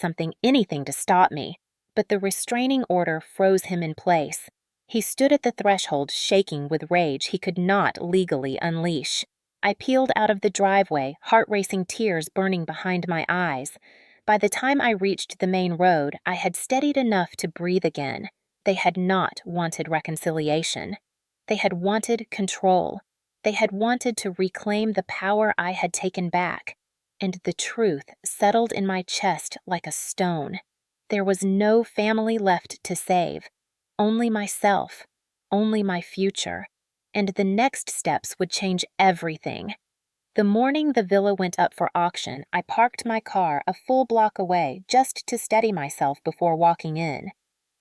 anything to stop me. But the restraining order froze him in place. He stood at the threshold, shaking with rage he could not legally unleash. I peeled out of the driveway, heart-racing tears burning behind my eyes. By the time I reached the main road, I had steadied enough to breathe again. They had not wanted reconciliation. They had wanted control. They had wanted to reclaim the power I had taken back. And the truth settled in my chest like a stone. There was no family left to save. Only myself. Only my future. And the next steps would change everything. The morning the villa went up for auction, I parked my car a full block away just to steady myself before walking in.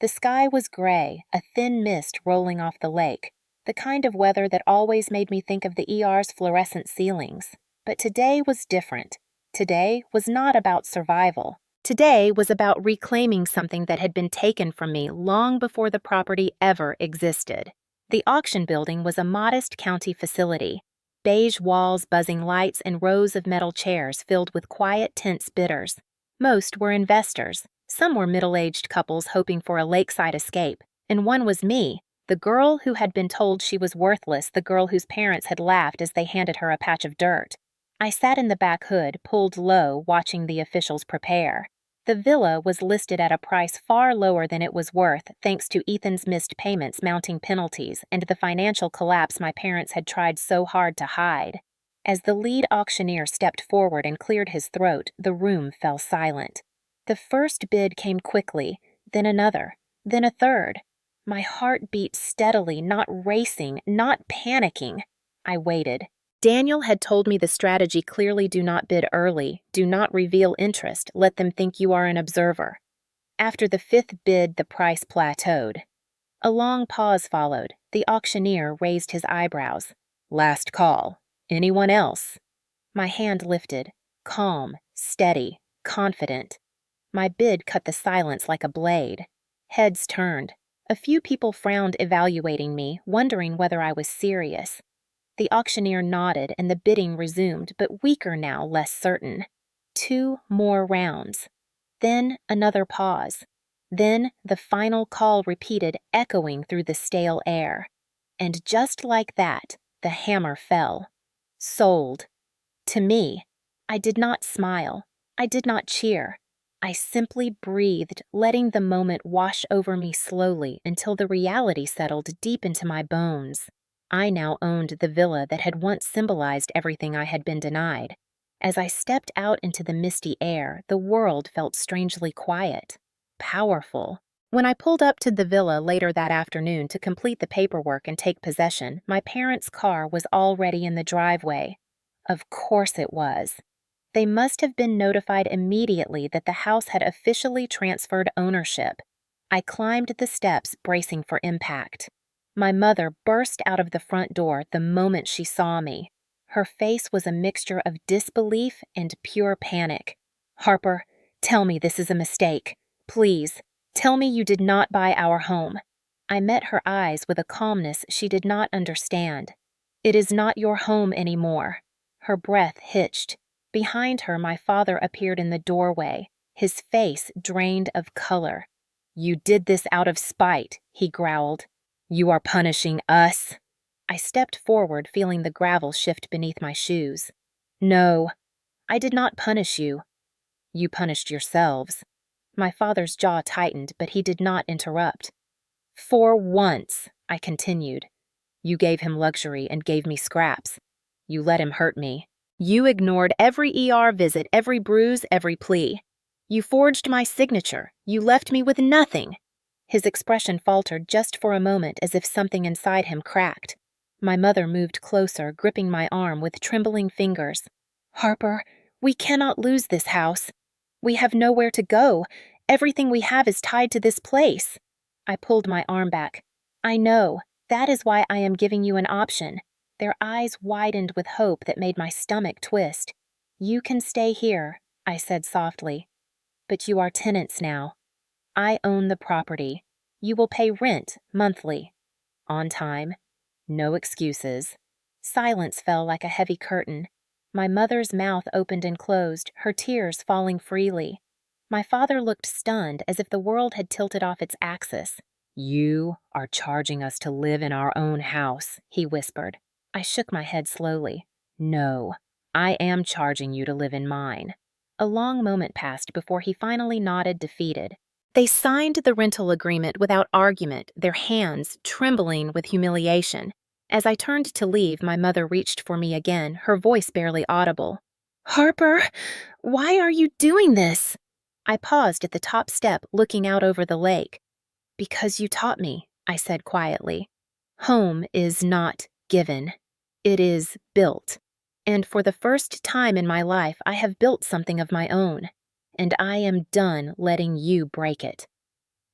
The sky was gray, a thin mist rolling off the lake, the kind of weather that always made me think of the ER's fluorescent ceilings. But today was different. Today was not about survival. Today was about reclaiming something that had been taken from me long before the property ever existed. The auction building was a modest county facility. Beige walls, buzzing lights, and rows of metal chairs filled with quiet, tense bidders. Most were investors. Some were middle-aged couples hoping for a lakeside escape. And one was me, the girl who had been told she was worthless, the girl whose parents had laughed as they handed her a patch of dirt. I sat in the back hood, pulled low, watching the officials prepare. The villa was listed at a price far lower than it was worth, thanks to Ethan's missed payments mounting penalties and the financial collapse my parents had tried so hard to hide. As the lead auctioneer stepped forward and cleared his throat, the room fell silent. The first bid came quickly, then another, then a third. My heart beat steadily, not racing, not panicking. I waited. Daniel had told me the strategy clearly: do not bid early, do not reveal interest, let them think you are an observer. After the fifth bid, the price plateaued. A long pause followed. The auctioneer raised his eyebrows. Last call. Anyone else? My hand lifted, calm, steady, confident. My bid cut the silence like a blade. Heads turned. A few people frowned, evaluating me, wondering whether I was serious. The auctioneer nodded and the bidding resumed, but weaker now, less certain. 2 more rounds. Then another pause. Then the final call repeated, echoing through the stale air. And just like that, the hammer fell. Sold. To me. I did not smile. I did not cheer. I simply breathed, letting the moment wash over me slowly until the reality settled deep into my bones. I now owned the villa that had once symbolized everything I had been denied. As I stepped out into the misty air, the world felt strangely quiet, powerful. When I pulled up to the villa later that afternoon to complete the paperwork and take possession, my parents' car was already in the driveway. Of course it was. They must have been notified immediately that the house had officially transferred ownership. I climbed the steps, bracing for impact. My mother burst out of the front door the moment she saw me. Her face was a mixture of disbelief and pure panic. "Harper, tell me this is a mistake. Please, tell me you did not buy our home." I met her eyes with a calmness she did not understand. "It is not your home anymore." Her breath hitched. Behind her, my father appeared in the doorway, his face drained of color. "You did this out of spite," he growled. "You are punishing us." I stepped forward, feeling the gravel shift beneath my shoes. "No, I did not punish you. You punished yourselves." My father's jaw tightened, but he did not interrupt. "For once," I continued, "you gave him luxury and gave me scraps. You let him hurt me. You ignored every ER visit, every bruise, every plea. You forged my signature. You left me with nothing." His expression faltered just for a moment, as if something inside him cracked. My mother moved closer, gripping my arm with trembling fingers. "Harper, we cannot lose this house. We have nowhere to go. Everything we have is tied to this place." I pulled my arm back. "I know. That is why I am giving you an option." Their eyes widened with hope that made my stomach twist. "You can stay here," I said softly. "But you are tenants now. I own the property. You will pay rent monthly. On time. No excuses." Silence fell like a heavy curtain. My mother's mouth opened and closed, her tears falling freely. My father looked stunned, as if the world had tilted off its axis. "You are charging us to live in our own house," he whispered. I shook my head slowly. "No, I am charging you to live in mine." A long moment passed before he finally nodded, defeated. They signed the rental agreement without argument, their hands trembling with humiliation. As I turned to leave, my mother reached for me again, her voice barely audible. "Harper, why are you doing this?" I paused at the top step, looking out over the lake. "Because you taught me," I said quietly. "Home is not given. It is built. And for the first time in my life, I have built something of my own. And I am done letting you break it."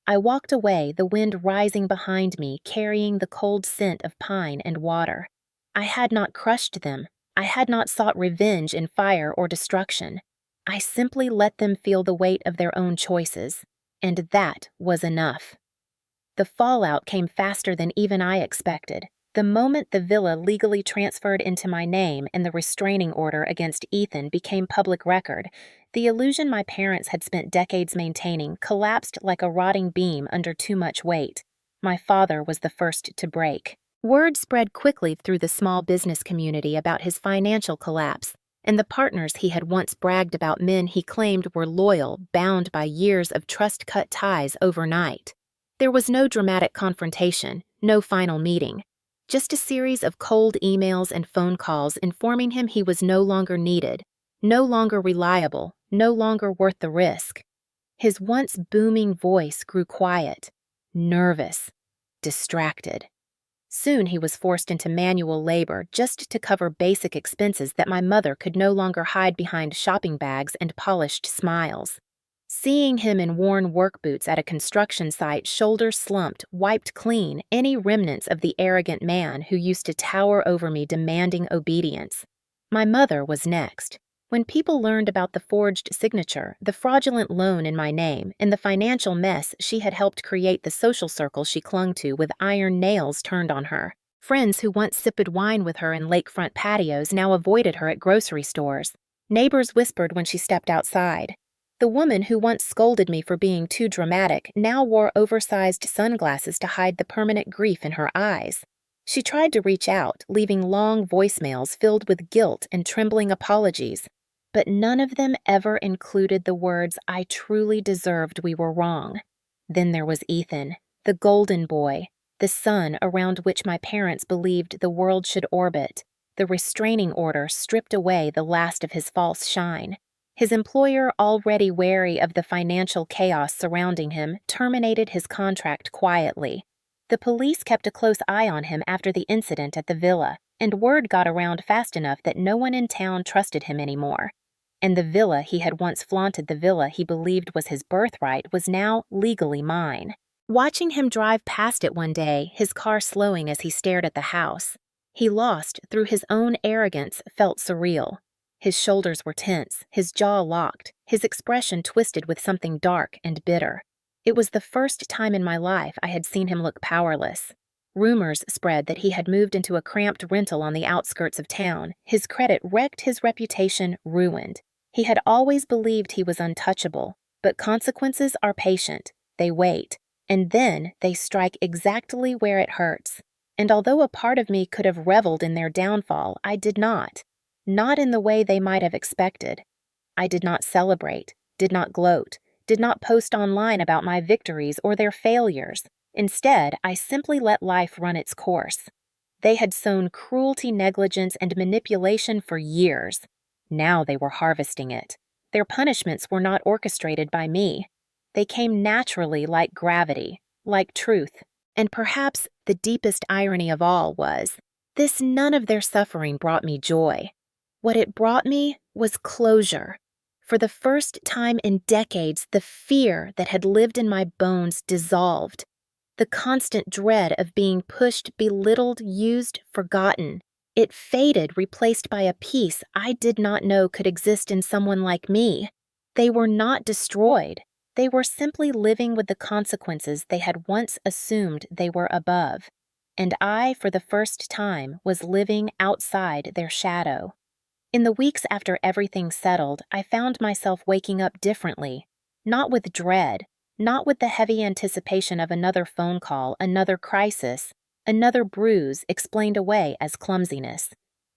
I walked away, the wind rising behind me, carrying the cold scent of pine and water. I had not crushed them. I had not sought revenge in fire or destruction. I simply let them feel the weight of their own choices. And that was enough. The fallout came faster than even I expected. The moment the villa legally transferred into my name and the restraining order against Ethan became public record, the illusion my parents had spent decades maintaining collapsed like a rotting beam under too much weight. My father was the first to break. Word spread quickly through the small business community about his financial collapse, and the partners he had once bragged about, men he claimed were loyal, bound by years of trust-cut ties overnight. There was no dramatic confrontation, no final meeting. Just a series of cold emails and phone calls informing him he was no longer needed, no longer reliable, no longer worth the risk. His once booming voice grew quiet, nervous, distracted. Soon he was forced into manual labor just to cover basic expenses that my mother could no longer hide behind shopping bags and polished smiles. Seeing him in worn work boots at a construction site, shoulders slumped, wiped clean any remnants of the arrogant man who used to tower over me demanding obedience. My mother was next. When people learned about the forged signature, the fraudulent loan in my name, and the financial mess she had helped create, the social circle she clung to with iron nails turned on her. Friends who once sipped wine with her in lakefront patios now avoided her at grocery stores. Neighbors whispered when she stepped outside. The woman who once scolded me for being too dramatic now wore oversized sunglasses to hide the permanent grief in her eyes. She tried to reach out, leaving long voicemails filled with guilt and trembling apologies, but none of them ever included the words, "I truly deserved we were wrong." Then there was Ethan, the golden boy, the sun around which my parents believed the world should orbit. The restraining order stripped away the last of his false shine. His employer, already wary of the financial chaos surrounding him, terminated his contract quietly. The police kept a close eye on him after the incident at the villa, and word got around fast enough that no one in town trusted him anymore. And the villa he had once flaunted, the villa he believed was his birthright, was now legally mine. Watching him drive past it one day, his car slowing as he stared at the house, he lost through his own arrogance felt surreal. His shoulders were tense, his jaw locked, his expression twisted with something dark and bitter. It was the first time in my life I had seen him look powerless. Rumors spread that he had moved into a cramped rental on the outskirts of town, his credit wrecked, his reputation ruined. He had always believed he was untouchable, but consequences are patient. They wait, and then they strike exactly where it hurts. And although a part of me could have reveled in their downfall, I did not. Not in the way they might have expected. I did not celebrate, did not gloat, did not post online about my victories or their failures. Instead, I simply let life run its course. They had sown cruelty, negligence, and manipulation for years. Now they were harvesting it. Their punishments were not orchestrated by me. They came naturally like gravity, like truth. And perhaps the deepest irony of all was, none of their suffering brought me joy. What it brought me was closure. For the first time in decades, the fear that had lived in my bones dissolved. The constant dread of being pushed, belittled, used, forgotten. It faded, replaced by a peace I did not know could exist in someone like me. They were not destroyed. They were simply living with the consequences they had once assumed they were above. And I, for the first time, was living outside their shadow. In the weeks after everything settled, I found myself waking up differently, not with dread, not with the heavy anticipation of another phone call, another crisis, another bruise explained away as clumsiness.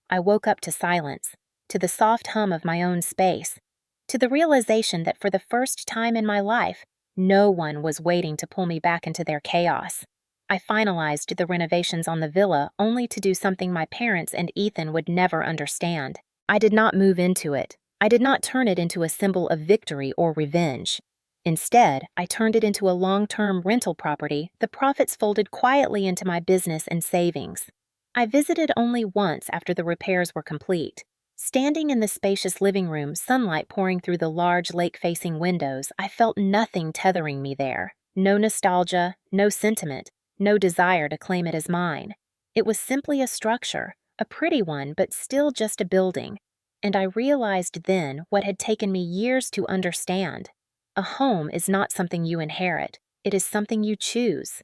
I woke up to silence, to the soft hum of my own space, to the realization that for the first time in my life, no one was waiting to pull me back into their chaos. I finalized the renovations on the villa only to do something my parents and Ethan would never understand. I did not move into it. I did not turn it into a symbol of victory or revenge. Instead, I turned it into a long-term rental property, the profits folded quietly into my business and savings. I visited only once after the repairs were complete. Standing in the spacious living room, sunlight pouring through the large lake-facing windows, I felt nothing tethering me there. No nostalgia, no sentiment, no desire to claim it as mine. It was simply a structure, a pretty one, but still just a building. And I realized then what had taken me years to understand. A home is not something you inherit. It is something you choose.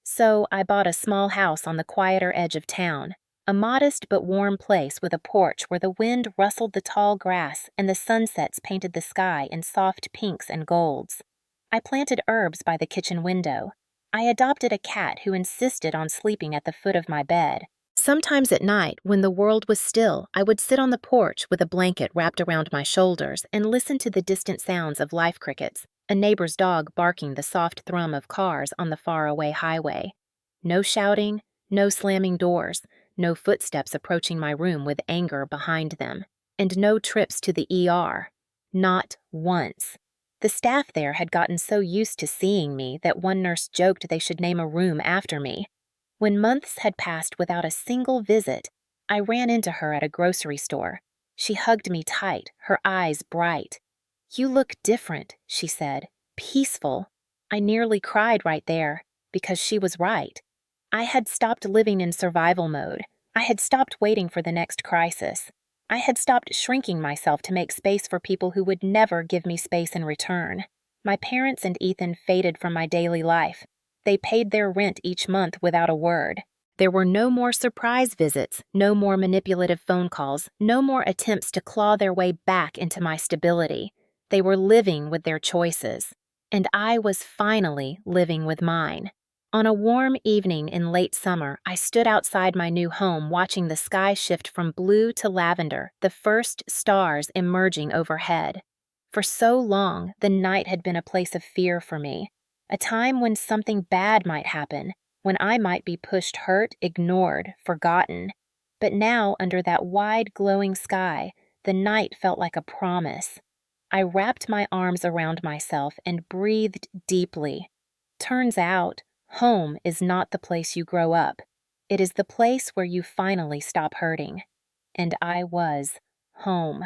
So I bought a small house on the quieter edge of town, a modest but warm place with a porch where the wind rustled the tall grass and the sunsets painted the sky in soft pinks and golds. I planted herbs by the kitchen window. I adopted a cat who insisted on sleeping at the foot of my bed. Sometimes at night, when the world was still, I would sit on the porch with a blanket wrapped around my shoulders and listen to the distant sounds of life crickets, a neighbor's dog barking the soft thrum of cars on the faraway highway. No shouting, no slamming doors, no footsteps approaching my room with anger behind them, and no trips to the ER. Not once. The staff there had gotten so used to seeing me that one nurse joked they should name a room after me. When months had passed without a single visit, I ran into her at a grocery store. She hugged me tight, her eyes bright. "You look different," she said, "peaceful." I nearly cried right there, because she was right. I had stopped living in survival mode. I had stopped waiting for the next crisis. I had stopped shrinking myself to make space for people who would never give me space in return. My parents and Ethan faded from my daily life. They paid their rent each month without a word. There were no more surprise visits, no more manipulative phone calls, no more attempts to claw their way back into my stability. They were living with their choices, and I was finally living with mine. On a warm evening in late summer, I stood outside my new home watching the sky shift from blue to lavender, the first stars emerging overhead. For so long, the night had been a place of fear for me. A time when something bad might happen, when I might be pushed hurt, ignored, forgotten. But now, under that wide, glowing sky, the night felt like a promise. I wrapped my arms around myself and breathed deeply. Turns out, home is not the place you grow up. It is the place where you finally stop hurting. And I was home.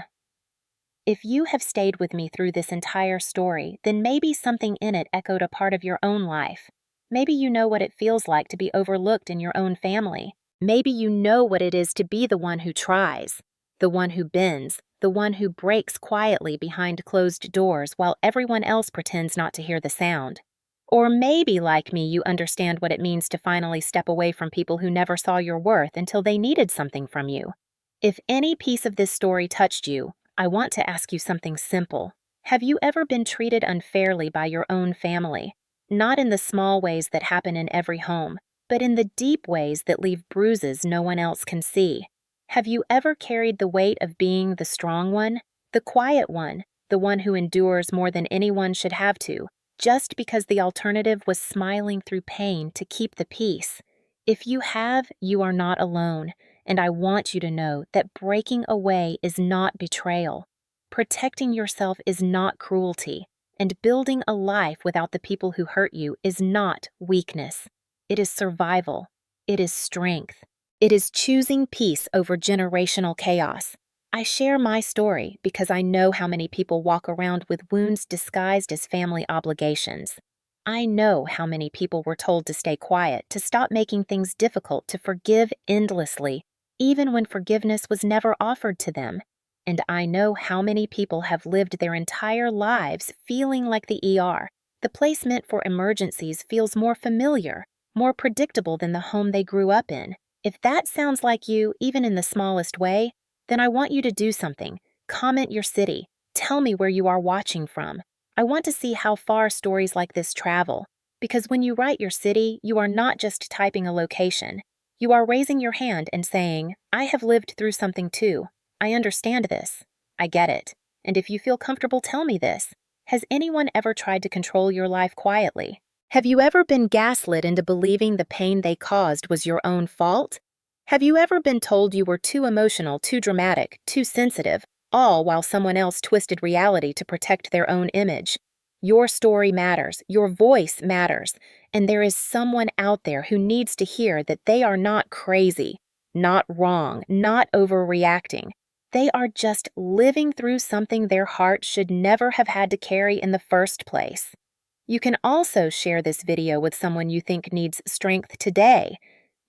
If you have stayed with me through this entire story, then maybe something in it echoed a part of your own life. Maybe you know what it feels like to be overlooked in your own family. Maybe you know what it is to be the one who tries, the one who bends, the one who breaks quietly behind closed doors while everyone else pretends not to hear the sound. Or maybe, like me, you understand what it means to finally step away from people who never saw your worth until they needed something from you. If any piece of this story touched you, I want to ask you something simple. Have you ever been treated unfairly by your own family? Not in the small ways that happen in every home, but in the deep ways that leave bruises no one else can see. Have you ever carried the weight of being the strong one, the quiet one, the one who endures more than anyone should have to, just because the alternative was smiling through pain to keep the peace? If you have, you are not alone, and I want you to know that breaking away is not betrayal. Protecting yourself is not cruelty, and building a life without the people who hurt you is not weakness. It is survival. It is strength. It is choosing peace over generational chaos. I share my story because I know how many people walk around with wounds disguised as family obligations. I know how many people were told to stay quiet, to stop making things difficult, to forgive endlessly, even when forgiveness was never offered to them. And I know how many people have lived their entire lives feeling like the ER. The place meant for emergencies feels more familiar, more predictable than the home they grew up in. If that sounds like you, even in the smallest way, then I want you to do something. Comment your city. Tell me where you are watching from. I want to see how far stories like this travel. Because when you write your city, you are not just typing a location. You are raising your hand and saying, I have lived through something too. I understand this. I get it. And if you feel comfortable, tell me this. Has anyone ever tried to control your life quietly? Have you ever been gaslit into believing the pain they caused was your own fault? Have you ever been told you were too emotional, too dramatic, too sensitive, all while someone else twisted reality to protect their own image? Your story matters, your voice matters, and there is someone out there who needs to hear that they are not crazy, not wrong, not overreacting. They are just living through something their heart should never have had to carry in the first place. You can also share this video with someone you think needs strength today.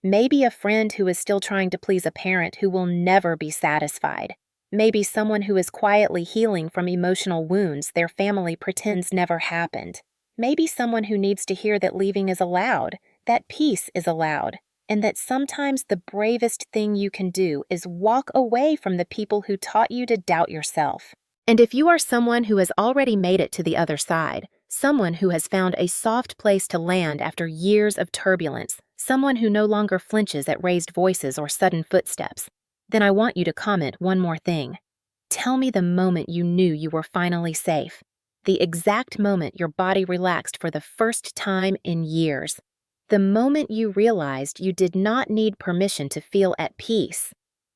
Maybe a friend who is still trying to please a parent who will never be satisfied. Maybe someone who is quietly healing from emotional wounds their family pretends never happened. Maybe someone who needs to hear that leaving is allowed, that peace is allowed, and that sometimes the bravest thing you can do is walk away from the people who taught you to doubt yourself. And if you are someone who has already made it to the other side, someone who has found a soft place to land after years of turbulence, someone who no longer flinches at raised voices or sudden footsteps, then I want you to comment one more thing. Tell me the moment you knew you were finally safe, the exact moment your body relaxed for the first time in years. The moment you realized you did not need permission to feel at peace.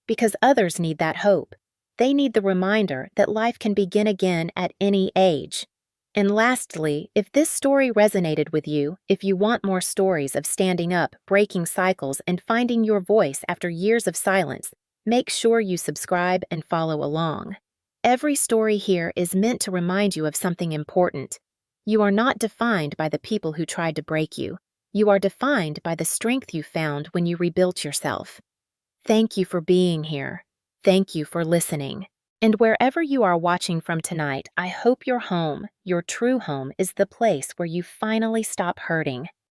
Because others need that hope. They need the reminder that life can begin again at any age. And lastly, if this story resonated with you, if you want more stories of standing up, breaking cycles, and finding your voice after years of silence, make sure you subscribe and follow along. Every story here is meant to remind you of something important. You are not defined by the people who tried to break you. You are defined by the strength you found when you rebuilt yourself. Thank you for being here. Thank you for listening. And wherever you are watching from tonight, I hope your home, your true home, is the place where you finally stop hurting.